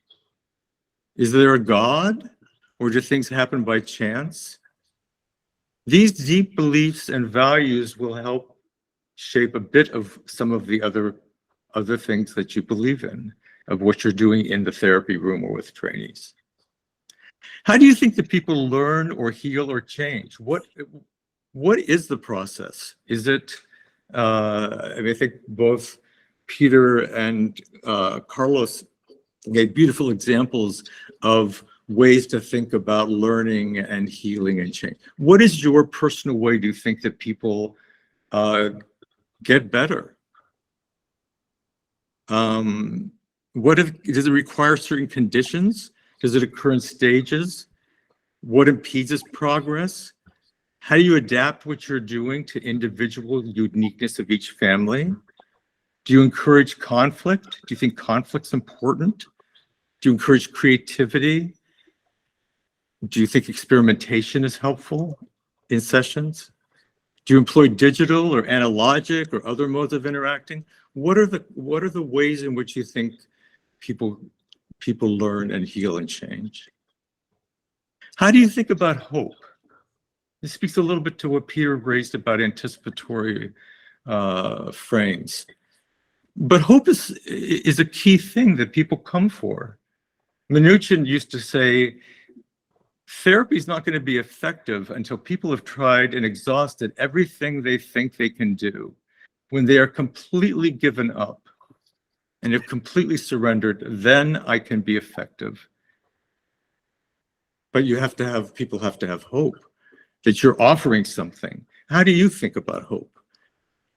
Is there a God, or do things happen by chance? These deep beliefs and values will help shape a bit of some of the other things that you believe in, of what you're doing in the therapy room or with trainees. How do you think that people learn or heal or change? What is the process? Is it, I mean, I think both Peter and Carlos gave beautiful examples of ways to think about learning and healing and change. What is your personal way, do you think, that people get better? Does it require certain conditions? Does it occur in stages? What impedes its progress? How do you adapt what you're doing to individual uniqueness of each family? Do you encourage conflict? Do you think conflict's important? Do you encourage creativity? Do you think experimentation is helpful in sessions? Do you employ digital or analogic or other modes of interacting? What are the ways in which you think people learn and heal and change? How do you think about hope? This speaks a little bit to what Peter raised about anticipatory frames. But hope is a key thing that people come for. Minuchin used to say, therapy is not going to be effective until people have tried and exhausted everything they think they can do. When they are completely given up and have completely surrendered, then I can be effective. But people have to have hope that you're offering something. How do you think about hope?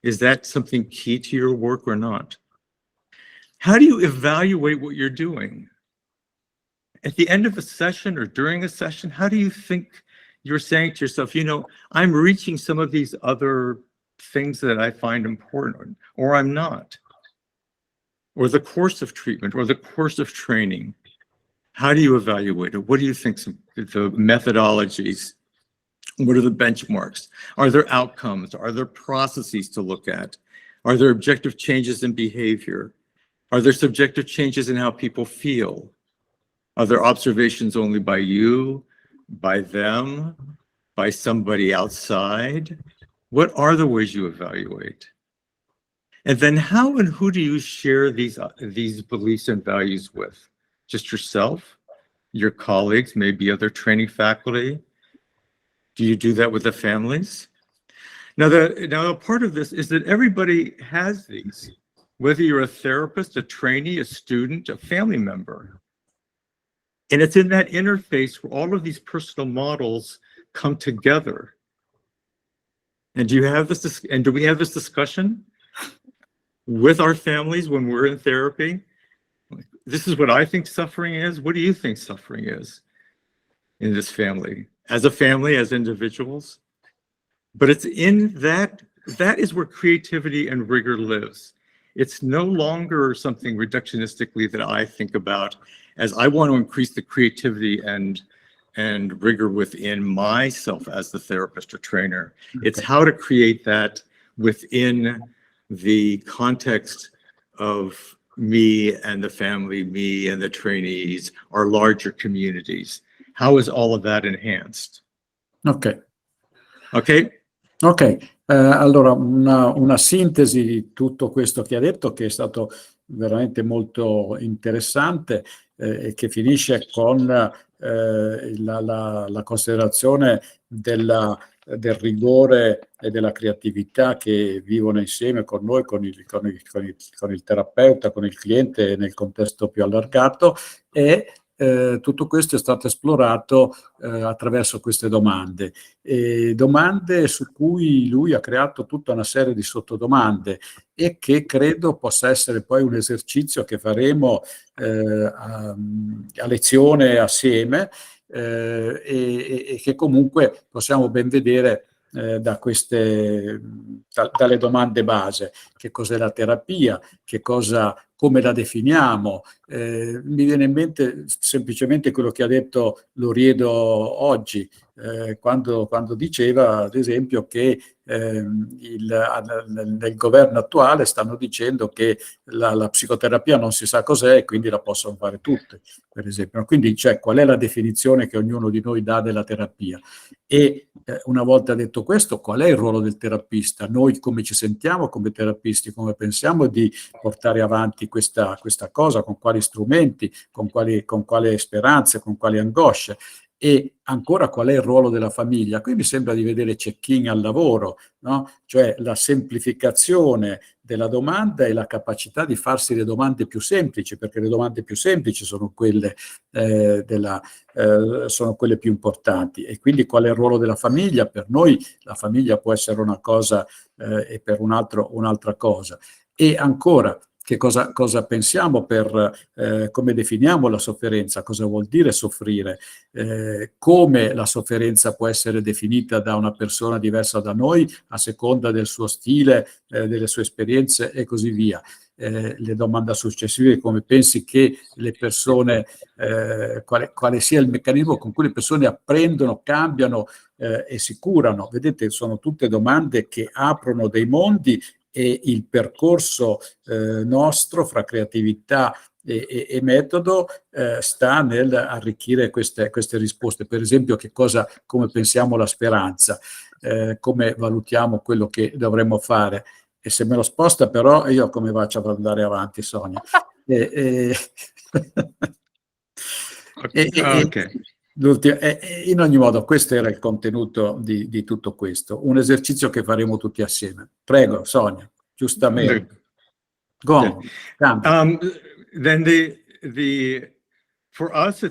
Is that something key to your work or not? How do you evaluate what you're doing? At the end of a session or during a session, how do you think you're saying to yourself, you know, I'm reaching some of these other things that I find important, or I'm not? Or the course of treatment, or the course of training. How do you evaluate it? What do you think the methodologies? What are the benchmarks? Are there outcomes? Are there processes to look at? Are there objective changes in behavior? Are there subjective changes in how people feel? Are there observations only by you, by them, by somebody outside? What are the ways you evaluate? And then how and who do you share these beliefs and values with? Just yourself, your colleagues, maybe other training faculty? Do you do that with the families? Now, a part of this is that everybody has these, whether you're a therapist, a trainee, a student, a family member. And it's in that interface where all of these personal models come together. And do we have this discussion with our families when we're in therapy? This is what I think suffering is. What do you think suffering is in this family? As a family, as individuals? But it's in that is where creativity and rigor lives. It's no longer something reductionistically that I think about as I want to increase the creativity and rigor within myself as the therapist or trainer. It's how to create that within the context of me and the family, me and the trainees, our larger communities. How is all of that enhanced? Ok. Okay. Ok, Allora, una sintesi di tutto questo che ha detto, che è stato veramente molto interessante, e che finisce con la considerazione del rigore e della creatività che vivono insieme con noi, con il terapeuta, con il cliente nel contesto più allargato, e tutto questo è stato esplorato attraverso queste domande. Domande su cui lui ha creato tutta una serie di sottodomande, e che credo possa essere poi un esercizio che faremo a lezione assieme, e che comunque possiamo ben vedere dalle domande base. Che cos'è la terapia? Come la definiamo? Mi viene in mente semplicemente quello che ha detto Loriedo oggi, quando diceva, ad esempio, che nel governo attuale stanno dicendo che la psicoterapia non si sa cos'è e quindi la possono fare tutte, per esempio. Quindi, cioè, qual è la definizione che ognuno di noi dà della terapia? E una volta detto questo, qual è il ruolo del terapista? Noi come ci sentiamo come terapisti, come pensiamo di portare avanti questa cosa, con quali strumenti, con quali speranze, con quali angosce? E ancora, qual è il ruolo della famiglia? Qui mi sembra di vedere Cecchini al lavoro, no? Cioè la semplificazione della domanda e la capacità di farsi le domande più semplici, perché le domande più semplici sono quelle, sono quelle più importanti. E quindi qual è il ruolo della famiglia? Per noi la famiglia può essere una cosa, e per un altro un'altra cosa. E ancora, che cosa pensiamo come definiamo la sofferenza? Cosa vuol dire soffrire? Come la sofferenza può essere definita da una persona diversa da noi a seconda del suo stile, delle sue esperienze e così via. Le domande successive: come pensi che le persone, quale sia il meccanismo con cui le persone apprendono, cambiano e si curano? Vedete, sono tutte domande che aprono dei mondi, e il percorso nostro fra creatività e metodo sta nel arricchire queste risposte. Per esempio, come pensiamo la speranza, come valutiamo quello che dovremmo fare. E se me lo sposta, però, io come faccio ad andare avanti, Sonia? Ok. In ogni modo, questo era il contenuto di tutto questo, un esercizio che faremo tutti assieme. Prego, Sonia, giustamente. Go on. Then for us,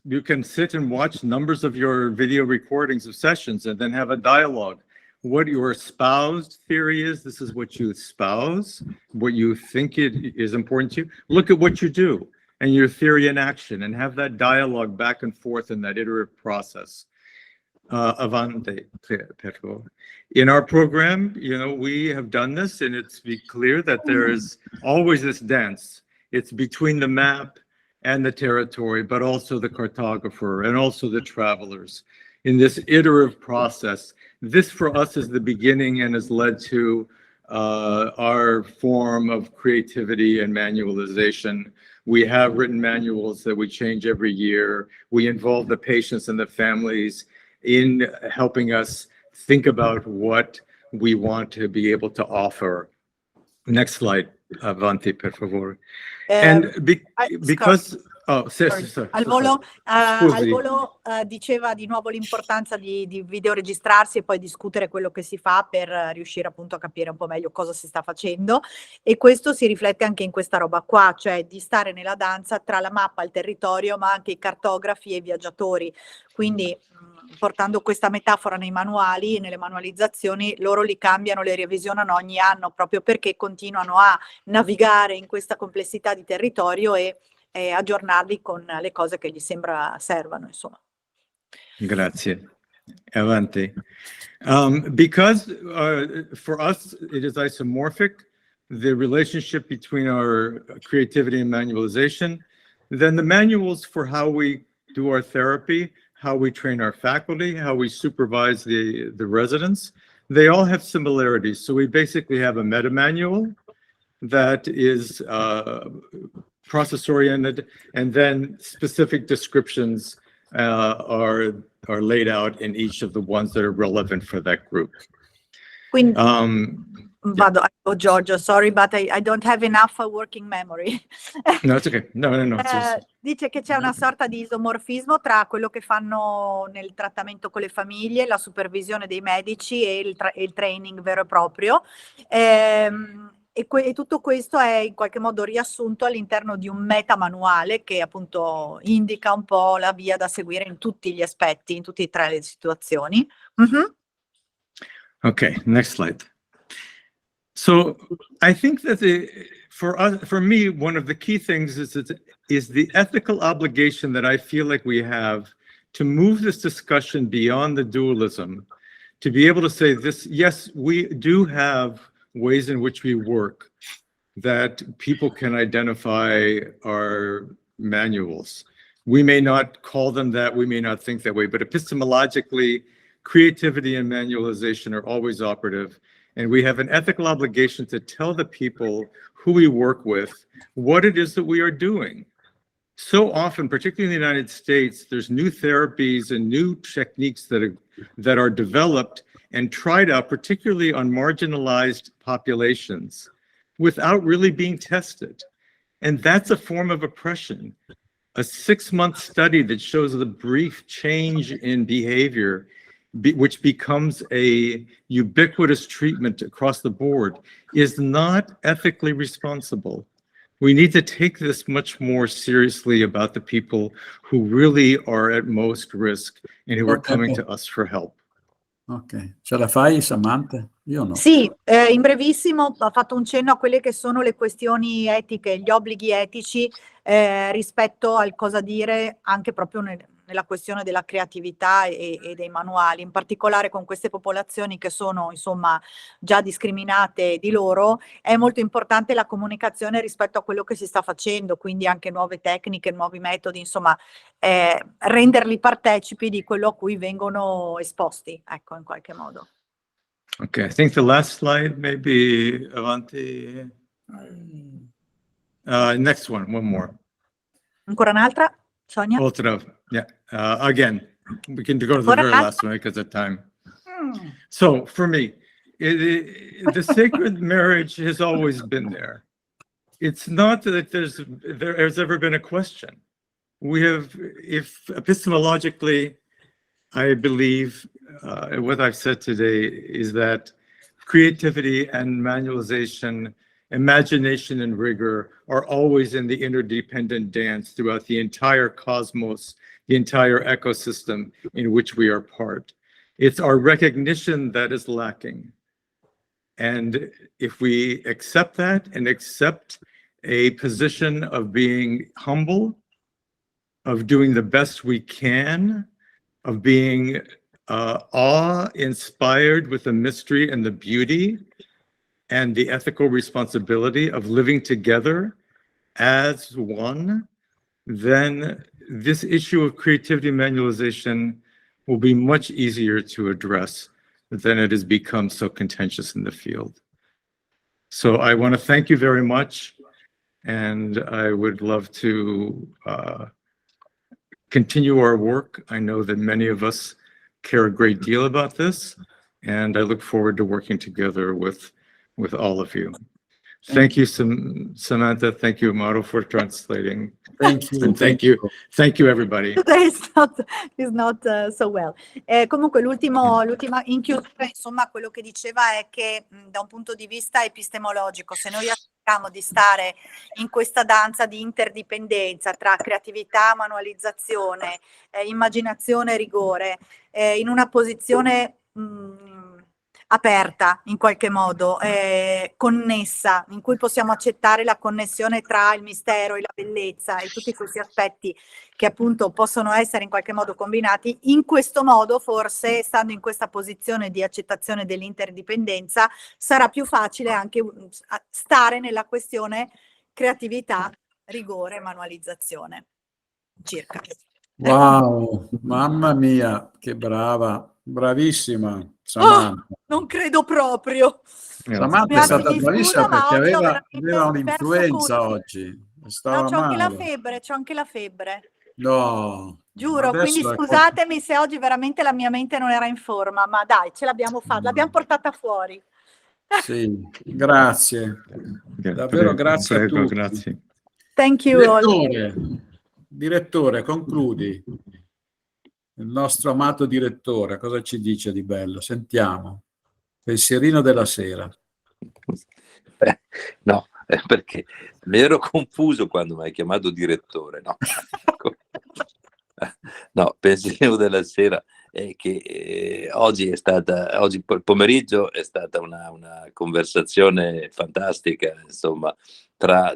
you can sit and watch numbers of your video recordings of sessions and then have a dialogue. What your espoused theory is, this is what you espouse, what you think it is important to you. Look at what you do and your theory in action, and have that dialogue back and forth in that iterative process. Avanti, Pedro. In our program, we have done this, and it's be clear that there is always this dance. It's between the map and the territory, but also the cartographer and also the travelers in this iterative process. This for us is the beginning and has led to our form of creativity and manualization. We have written manuals that we change every year. We involve the patients and the families in helping us think about what we want to be able to offer. Next slide, Avanti, per favore. Because... Al volo diceva di nuovo l'importanza di videoregistrarsi e poi discutere quello che si fa per riuscire appunto a capire un po' meglio cosa si sta facendo, e questo si riflette anche in questa roba qua, cioè di stare nella danza tra la mappa, il territorio, ma anche i cartografi e i viaggiatori. Quindi portando questa metafora nei manuali e nelle manualizzazioni, loro li cambiano, le revisionano ogni anno, proprio perché continuano a navigare in questa complessità di territorio e aggiornarli con le cose che gli sembra servano, insomma. Grazie. Avanti. Because for us it is isomorphic, the relationship between our creativity and manualization, then the manuals for how we do our therapy, how we train our faculty, how we supervise the residents, they all have similarities. So we basically have a meta manual that is process-oriented, and then specific descriptions are laid out in each of the ones that are relevant for that group. Quindi Yeah. Giorgio, sorry, but I don't have enough working memory. No, it's okay. No. It's just... Dice che c'è una sorta di isomorfismo tra quello che fanno nel trattamento con le famiglie, la supervisione dei medici e il training vero e proprio. E tutto questo è in qualche modo riassunto all'interno di un metamanuale che appunto indica un po' la via da seguire in tutti gli aspetti, in tutte e tre le situazioni. Okay, next slide. So I think that for me, one of the key things is the ethical obligation that I feel like we have to move this discussion beyond the dualism, to be able to say this, yes, we do have ways in which we work that people can identify our manuals. We may not call them that, we may not think that way, but epistemologically, creativity and manualization are always operative. And we have an ethical obligation to tell the people who we work with what it is that we are doing. So often, particularly in the United States, there's new therapies and new techniques that are developed and tried out, particularly on marginalized populations, without really being tested. And that's a form of oppression. A 6-month study that shows the brief change in behavior, which becomes a ubiquitous treatment across the board, is not ethically responsible. We need to take this much more seriously about the people who really are at most risk and who are coming to us for help. Ok, ce la fai Samantha? Io no. Sì, in brevissimo ho fatto un cenno a quelle che sono le questioni etiche, gli obblighi etici rispetto al cosa dire anche proprio nella questione della creatività e dei manuali, in particolare con queste popolazioni che sono insomma già discriminate di loro. È molto importante la comunicazione rispetto a quello che si sta facendo, quindi anche nuove tecniche, nuovi metodi, insomma renderli partecipi di quello a cui vengono esposti, ecco, in qualche modo. Okay, I think the last slide may be Avanti. Next one more. Ancora un'altra, Sonia? Yeah. Again, we can go to the very last one because of time. So for me, the sacred marriage has always been there. It's not that there has ever been a question. We have, if epistemologically, I believe what I've said today is that creativity and manualization, imagination and rigor are always in the interdependent dance throughout the entire cosmos, the entire ecosystem in which we are part. It's our recognition that is lacking. And if we accept that and accept a position of being humble, of doing the best we can, of being awe-inspired with the mystery and the beauty and the ethical responsibility of living together as one, then this issue of creativity manualization will be much easier to address than it has become so contentious in the field. So I want to thank you very much, and I would love to continue our work. I know that many of us care a great deal about this, and I look forward to working together with all of you. Thank you, Samantha. Thank you, Amaro, for translating. Thank you. And thank you, everybody. It's not so well. Comunque l'ultima in chiusura, insomma, quello che diceva è che da un punto di vista epistemologico, se noi cerchiamo di stare in questa danza di interdipendenza tra creatività, manualizzazione, immaginazione e rigore, in una posizione aperta in qualche modo, connessa, in cui possiamo accettare la connessione tra il mistero e la bellezza e tutti questi aspetti che appunto possono essere in qualche modo combinati. In questo modo, forse, stando in questa posizione di accettazione dell'interdipendenza, sarà più facile anche stare nella questione creatività, rigore, manualizzazione. Circa. Wow, mamma mia, che brava, bravissima Samantha. Non credo proprio. Samantha è stata bravissima perché aveva un'influenza oggi. No, c'ho anche la febbre, No, Giuro, Adesso quindi ecco. scusatemi se oggi veramente la mia mente non era in forma, ma dai, ce l'abbiamo fatta, l'abbiamo portata fuori. Sì, grazie. Davvero grazie a Prego, tutti. grazie. Thank you all. Direttore, concludi. Il nostro amato direttore, cosa ci dice di bello? Sentiamo. Pensierino della sera. No, perché mi ero confuso quando mi hai chiamato direttore, no? No, pensiero della sera è che oggi pomeriggio è stata una conversazione fantastica, insomma, tra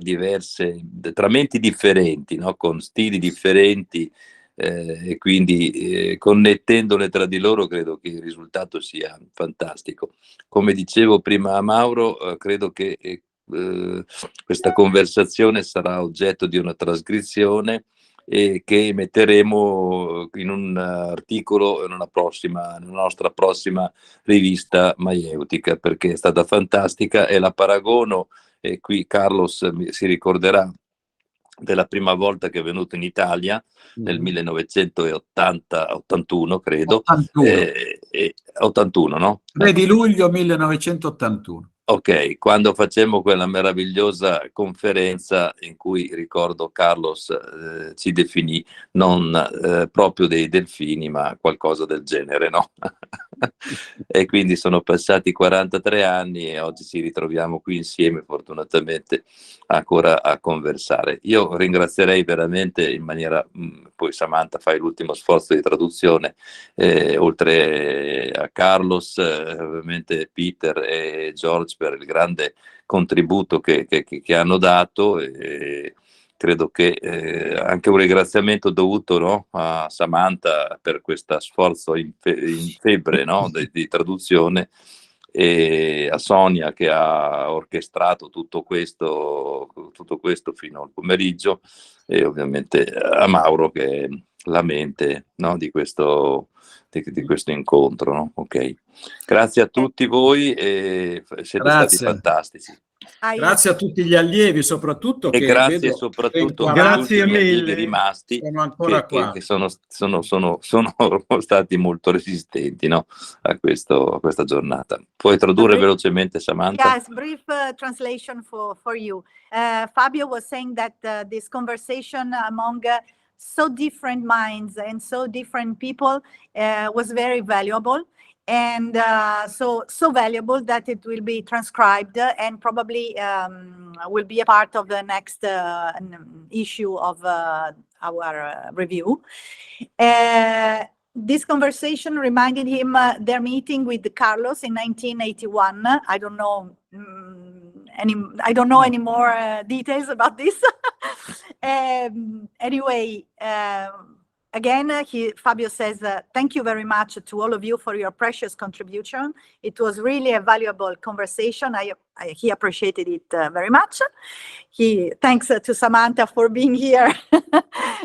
menti differenti, no? Con stili differenti, e quindi connettendole tra di loro credo che il risultato sia fantastico. Come dicevo prima a Mauro, credo che questa conversazione sarà oggetto di una trascrizione e che metteremo in un articolo nella nostra prossima rivista maieutica, perché è stata fantastica e la paragono, e qui Carlos si ricorderà della prima volta che è venuto in Italia nel 1981, credo. 81, no? 3 di luglio 1981. Ok, quando facemmo quella meravigliosa conferenza in cui, ricordo, Carlos ci definì non proprio dei delfini, ma qualcosa del genere, no? E quindi sono passati 43 anni e oggi ci ritroviamo qui insieme, fortunatamente, ancora a conversare. Io ringrazierei veramente in maniera, poi Samantha fai l'ultimo sforzo di traduzione, oltre a Carlos, ovviamente Peter e George per il grande contributo che hanno dato, e credo che anche un ringraziamento dovuto, no, a Samantha per questo sforzo in febbre, no, di traduzione, e a Sonia che ha orchestrato tutto questo fino al pomeriggio, e ovviamente a Mauro che è la mente, no, di questo incontro, no? Ok, grazie a tutti voi e siete stati fantastici. Grazie a tutti gli allievi, soprattutto, E che grazie vedo soprattutto ben agli 40 ultimi allievi rimasti, sono ancora qua. che sono stati molto resistenti, no, a questa giornata. Puoi tradurre velocemente, Samantha? Yes, brief translation for you. Fabio was saying that this conversation among so different minds and so different people was very valuable. And so valuable that it will be transcribed and probably will be a part of the next issue of our review. This conversation reminded him their meeting with Carlos in 1981. I don't know any more details about this. Anyway. Again, Fabio says, thank you very much to all of you for your precious contribution. It was really a valuable conversation. He appreciated it very much. He thanks to Samantha for being here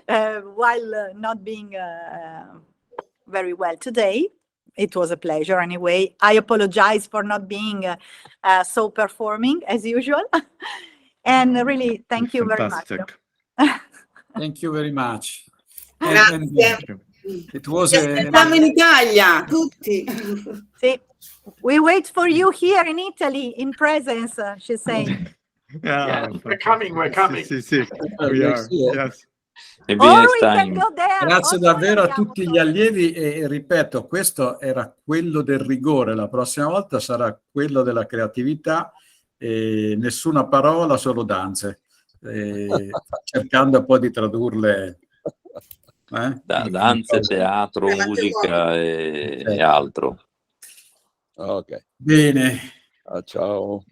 while not being very well today. It was a pleasure anyway. I apologize for not being so performing as usual. And really, thank you very much. Thank you very much. Grazie. Siamo in Italia, tutti. Sì. We wait for you here in Italy in presence, she's saying. Yeah, we're coming. Sì. We are. Yes. Grazie davvero a tutti gli allievi e ripeto, questo era quello del rigore, la prossima volta sarà quello della creatività, nessuna parola, solo danze, cercando un po' di tradurle. Danze, teatro, musica e altro. Ok. Bene. Ciao.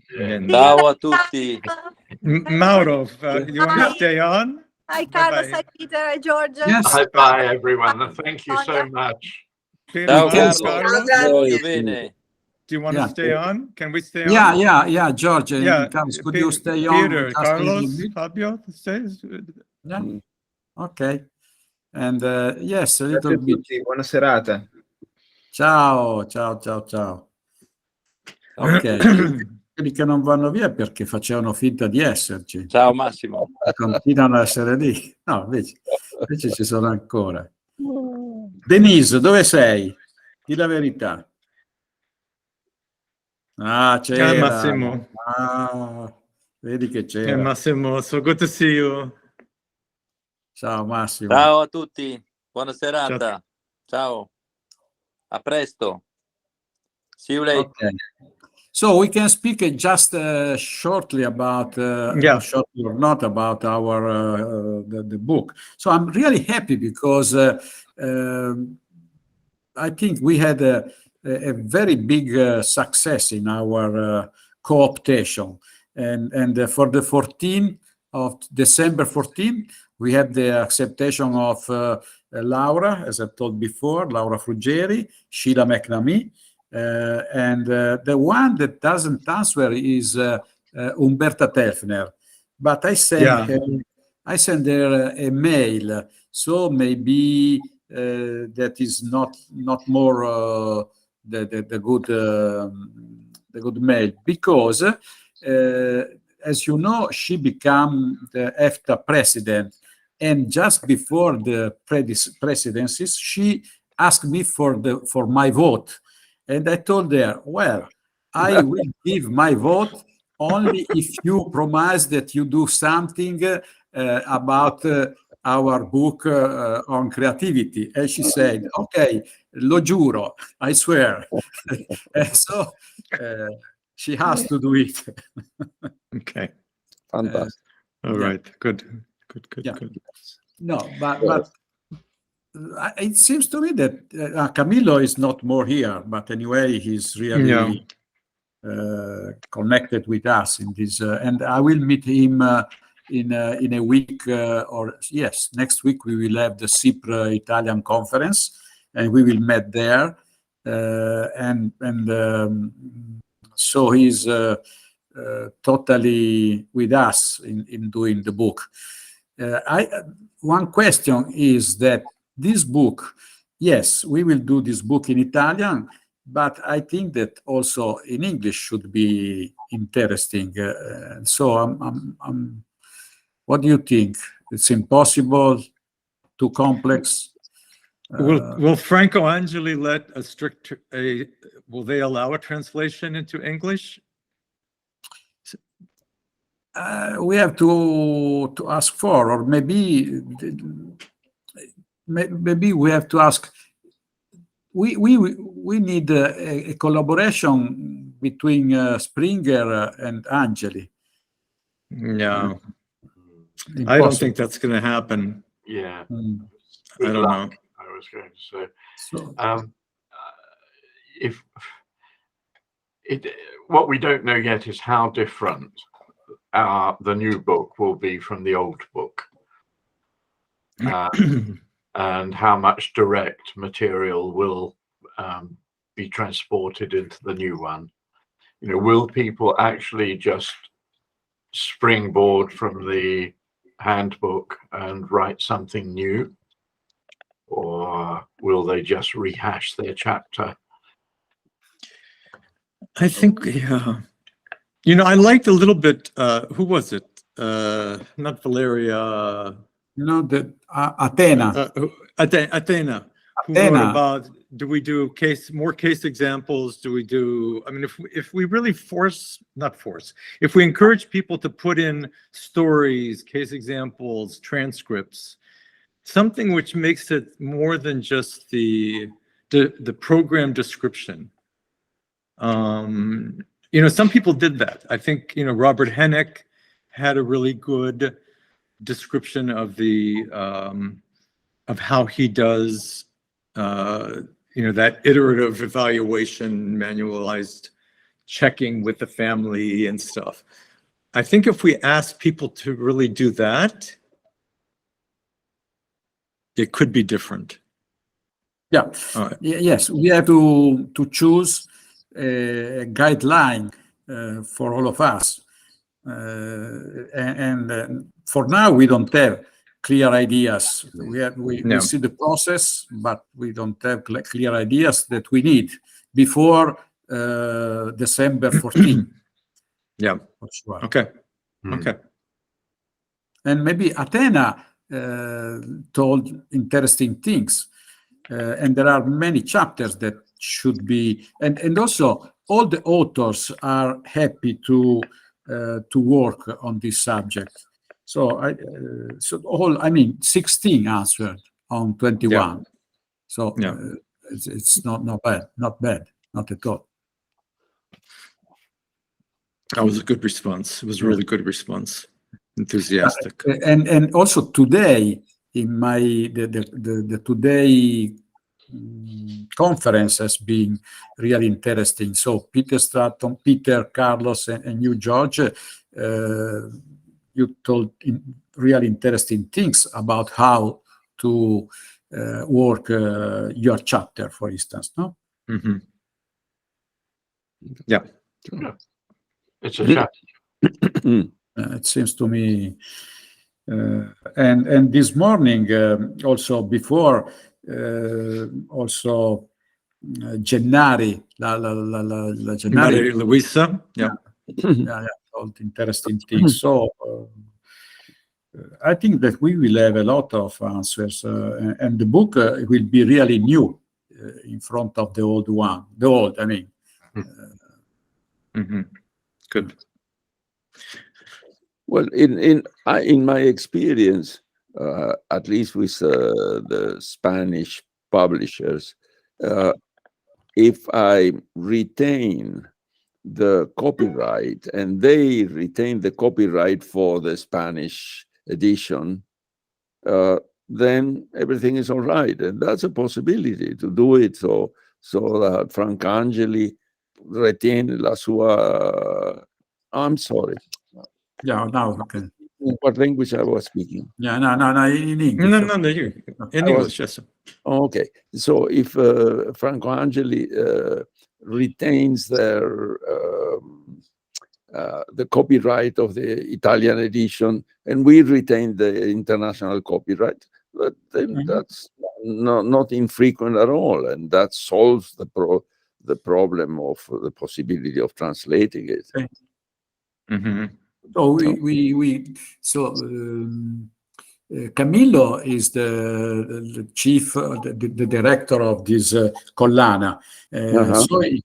Ciao a tutti. Mauro, you want to stay on? Hi, Carlos. Hi, Peter. Hi, George. Yes. Bye, everyone. Thank you so much. Ciao, Carlos. Voglio bene. Do you want to stay on? Can we stay on? Yeah, George. Yeah. Could you stay on? Peter, Carlos, Fabio, stays. Yeah. Okay. And yes, a little Grazie a bit. tutti, buona serata. Ciao. Ok. Quelli che non vanno via perché facevano finta di esserci. Ciao Massimo. Continuano a essere lì. No, invece ci sono ancora. Denise, dove sei? Di la verità. Ah, c'era. Massimo. Ah, vedi che c'era. Massimo, so good to see you. Ciao Massimo. Ciao a tutti, buona serata. Ciao. A presto. See you later. Okay. So we can speak just shortly about, shortly or not, about our the book. So I'm really happy because I think we had a very big success in our co-optation, and for the 14th of December 14, we had the acceptation of Laura, as I told before, Laura Fruggeri, Sheila McNamee. And the one that doesn't answer is Umberta Telfner. But I sent her a mail, so maybe that is not more the good mail, because as you know, she became the EFTA president, and just before the presidencies, she asked me for my vote. And I told her, well, I will give my vote only if you promise that you do something about our book on creativity. And she said, okay, lo giuro, I swear. So she has to do it. Okay. Fantastic. All right. Good. No, but it seems to me that Camillo is not more here, but anyway, he's really connected with us in this, and I will meet him in a week, next week we will have the CIPR Italian conference, and we will meet there, so he's totally with us in doing the book. One question is that this book, yes, we will do this book in Italian, but I think that also in English should be interesting. So what do you think? It's impossible, too complex? Will Franco Angeli let will they allow a translation into English? We have to ask for, or maybe we have to ask. We need a collaboration between Springer and Angeli. No, I don't think that's going to happen. Yeah, I don't know. I was going to say, what we don't know yet is how different the new book will be from the old book, and how much direct material will be transported into the new one. Will people actually just springboard from the handbook and write something new, or will they just rehash their chapter? I think, I liked a little bit, who was it? Not Valeria. No, Athena. Athena. Who wrote about, do we do more case examples? Do we do, if we really if we encourage people to put in stories, case examples, transcripts, something which makes it more than just the program description. Some people did that. I think, Robert Hennick had a really good description of the of how he does that iterative evaluation, manualized checking with the family and stuff. I think if we ask people to really do that, it could be different. Yeah. Yes, we have to choose a guideline for all of us. And for now, we don't have clear ideas. We see the process, but we don't have clear ideas that we need before December 14th. Yeah. For sure. Okay. Okay. And maybe Athena told interesting things. and there are many chapters that should be, and also all the authors are happy to work on this subject. So I mean 16 answered on 21. Yeah. So Yeah. It's not bad, not at all. That was a good response. It was a really good response. Enthusiastic. And also today in the today conference has been really interesting. So Peter Stratton, Peter, Carlos, and you, George, you told really interesting things about how to work your chapter, for instance, no? Mm-hmm. Yeah. It's a chapter. It seems to me, and this morning also before also Gennari, la Gennari, Luisa, yeah. all the interesting things. So I think that we will have a lot of answers, and the book will be really new in front of the old one. The old, I mean. Good. Well, in my experience, at least with the Spanish publishers, if I retain the copyright and they retain the copyright for the Spanish edition, then everything is all right, and that's a possibility to do it. So that Francangeli retiene la sua. I'm sorry. Yeah, now okay. What language I was speaking? Yeah, no, in English. No, you in English, yes. Okay, so if Franco Angeli retains their the copyright of the Italian edition, and we retain the international copyright, then that's not infrequent at all, and that solves the problem of the possibility of translating it. So Camillo is the chief, the director of this collana, so he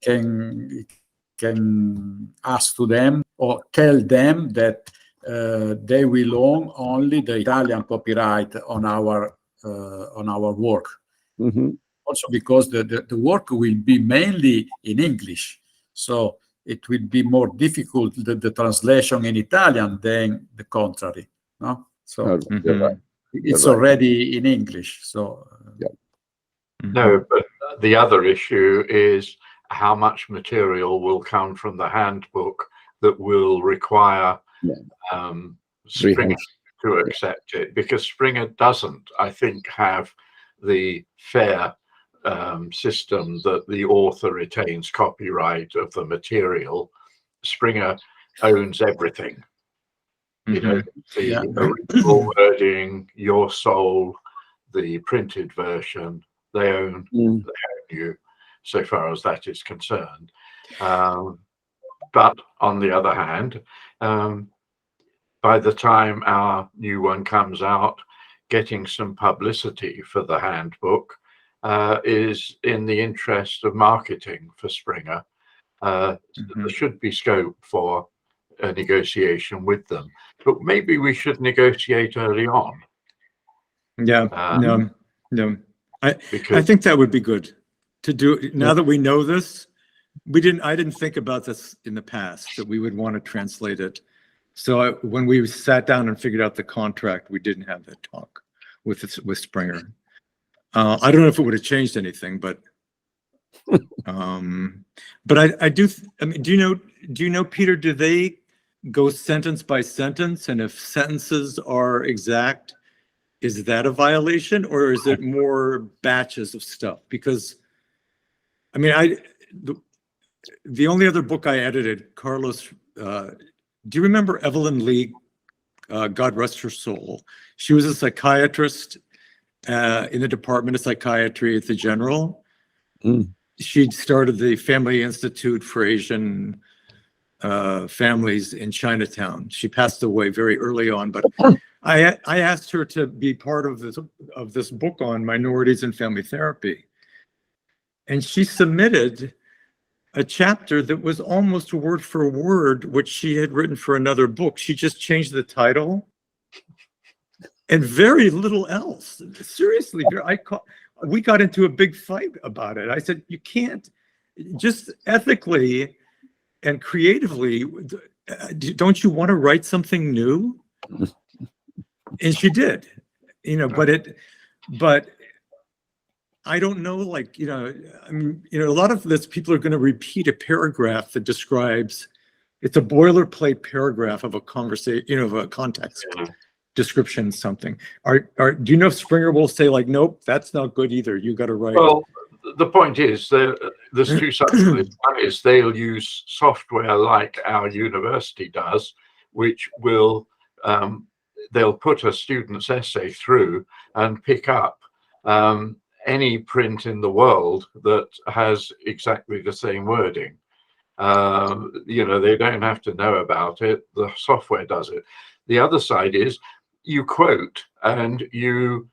can ask to them or tell them that they will own only the Italian copyright on our work. Also because the work will be mainly in English, so it will be more difficult the translation in Italian than the contrary, no? So it's already in English. So no, but the other issue is how much material will come from the handbook that will require Springer to accept it, because Springer doesn't, I think, have the fair system that the author retains copyright of the material. Springer owns everything. You know, the original wording, your soul, the printed version, they own you, so far as that is concerned. But on the other hand, by the time our new one comes out, getting some publicity for the handbook is in the interest of marketing for Springer. There should be scope for a negotiation with them, but maybe we should negotiate early on. I think that would be good to do now that we know this. I didn't think about this in the past, that we would want to translate it. So when we sat down and figured out the contract, we didn't have that talk with Springer. I don't know if it would have changed anything, but I do. I mean, do you know, Peter? Do they go sentence by sentence, and if sentences are exact, is that a violation, or is it more batches of stuff? Because, I mean, the only other book I edited, Carlos. Do you remember Evelyn Lee? God rest her soul. She was a psychiatrist in the Department of Psychiatry at the General. She started the Family Institute for Asian Families in Chinatown. She passed away very early on, but I asked her to be part of this book on minorities and family therapy, and she submitted a chapter that was almost word for word what she had written for another book. She just changed the title and very little else. Seriously, we got into a big fight about it. I said, you can't, just ethically and creatively, don't you want to write something new? And she did, but I don't know, like, I mean, a lot of this, people are going to repeat a paragraph that describes, it's a boilerplate paragraph of a conversation, of a context description, something. Do you know if Springer will say, like, nope, that's not good either, you got to write? Well, the point is, there's two sides to this. One is they'll use software like our university does, which will, they'll put a student's essay through and pick up any print in the world that has exactly the same wording. They don't have to know about it. The software does it. The other side is you quote and you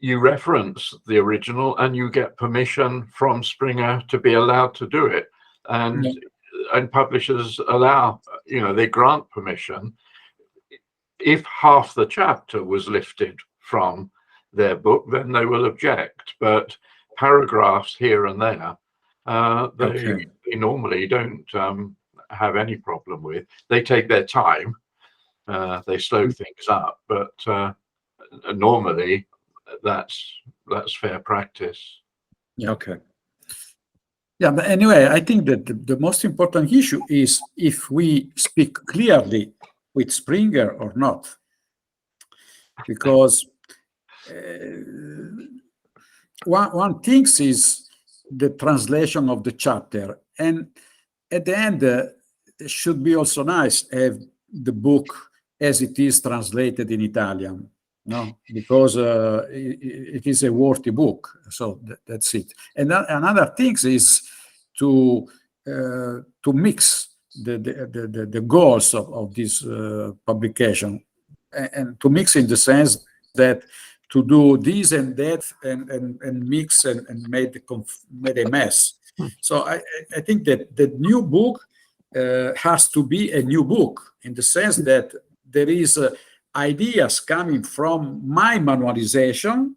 reference the original and you get permission from Springer to be allowed to do it. And publishers allow, they grant permission. If half the chapter was lifted from their book, then they will object. But paragraphs here and there, they normally don't have any problem with. They take their time, they slow things up, but normally that's fair practice. Okay. Yeah, but anyway, I think that the most important issue is if we speak clearly with Springer or not, because one thing is the translation of the chapter, and at the end it should be also nice to have the book as it is translated in Italian, because it is a worthy book. So that's it. And another thing is to mix the goals of this publication, and to mix in the sense that to do this and that and mix and made a mess. So I think that the new book has to be a new book in the sense that there is ideas coming from my manualization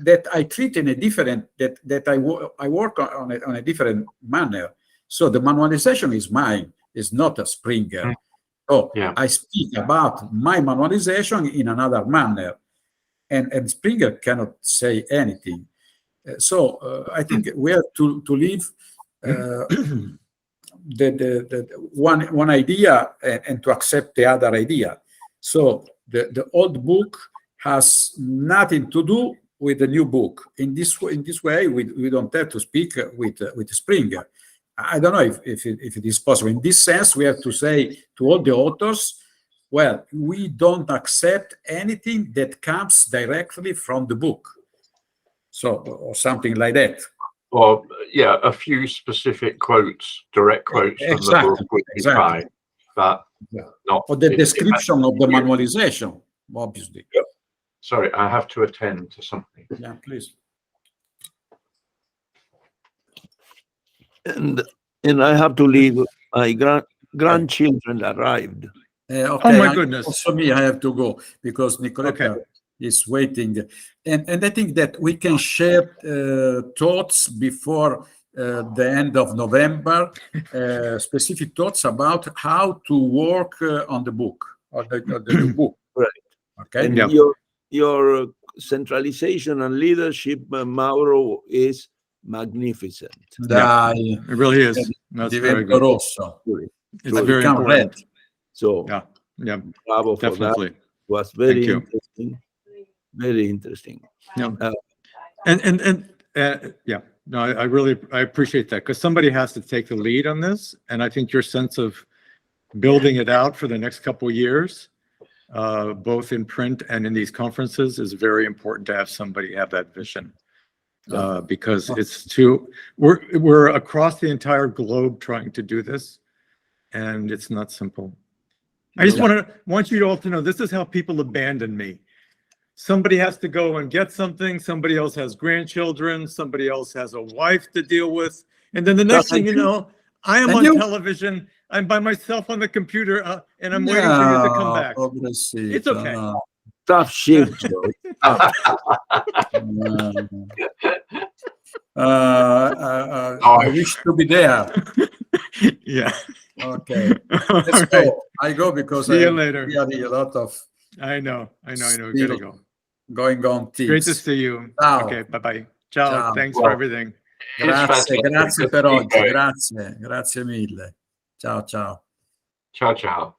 that I treat in a different, that I work on a different manner. So the manualization is mine, is not a Springer. So I speak about my manualization in another manner, and Springer cannot say anything. So I think we have to leave the one idea and to accept the other idea. So the old book has nothing to do with the new book. In this way, we don't have to speak with Springer. I don't know if it is possible. In this sense, we have to say to all the authors, well, we don't accept anything that comes directly from the book. So, or something like that. Or, a few specific quotes, direct quotes from the book would be fine, but not. For the description of the manualization, obviously. Sorry, I have to attend to something. Yeah, please. And I have to leave. My grandchildren arrived. Okay. Oh my goodness! Also me, I have to go because Nicoletta is waiting, and I think that we can share thoughts before the end of November, specific thoughts about how to work on the book or the new book. Right. Okay. And your centralization and leadership, Mauro, is magnificent. It really is. That's very good. Rosso. It's very important. So bravo for definitely. That. It was very interesting. Very interesting. No, I appreciate that, because somebody has to take the lead on this, and I think your sense of building it out for the next couple of years, both in print and in these conferences, is very important to have somebody have that vision, because we're across the entire globe trying to do this, and it's not simple. I just want you all to know this is how people abandon me. Somebody has to go and get something. Somebody else has grandchildren. Somebody else has a wife to deal with. And then the next thing you know, I am on television. I'm by myself on the computer and I'm waiting for you to come back. It's okay. Tough shit, Joe. I wish to be there. Yeah. Okay. Let's go. Right. I go because See you later. Really a lot of. I know. We gotta go. Going on tips. Great to see you. Ciao. Okay, bye-bye. Ciao. Ciao. Thanks for everything. Grazie per oggi. Grazie mille. Ciao. Ciao, ciao.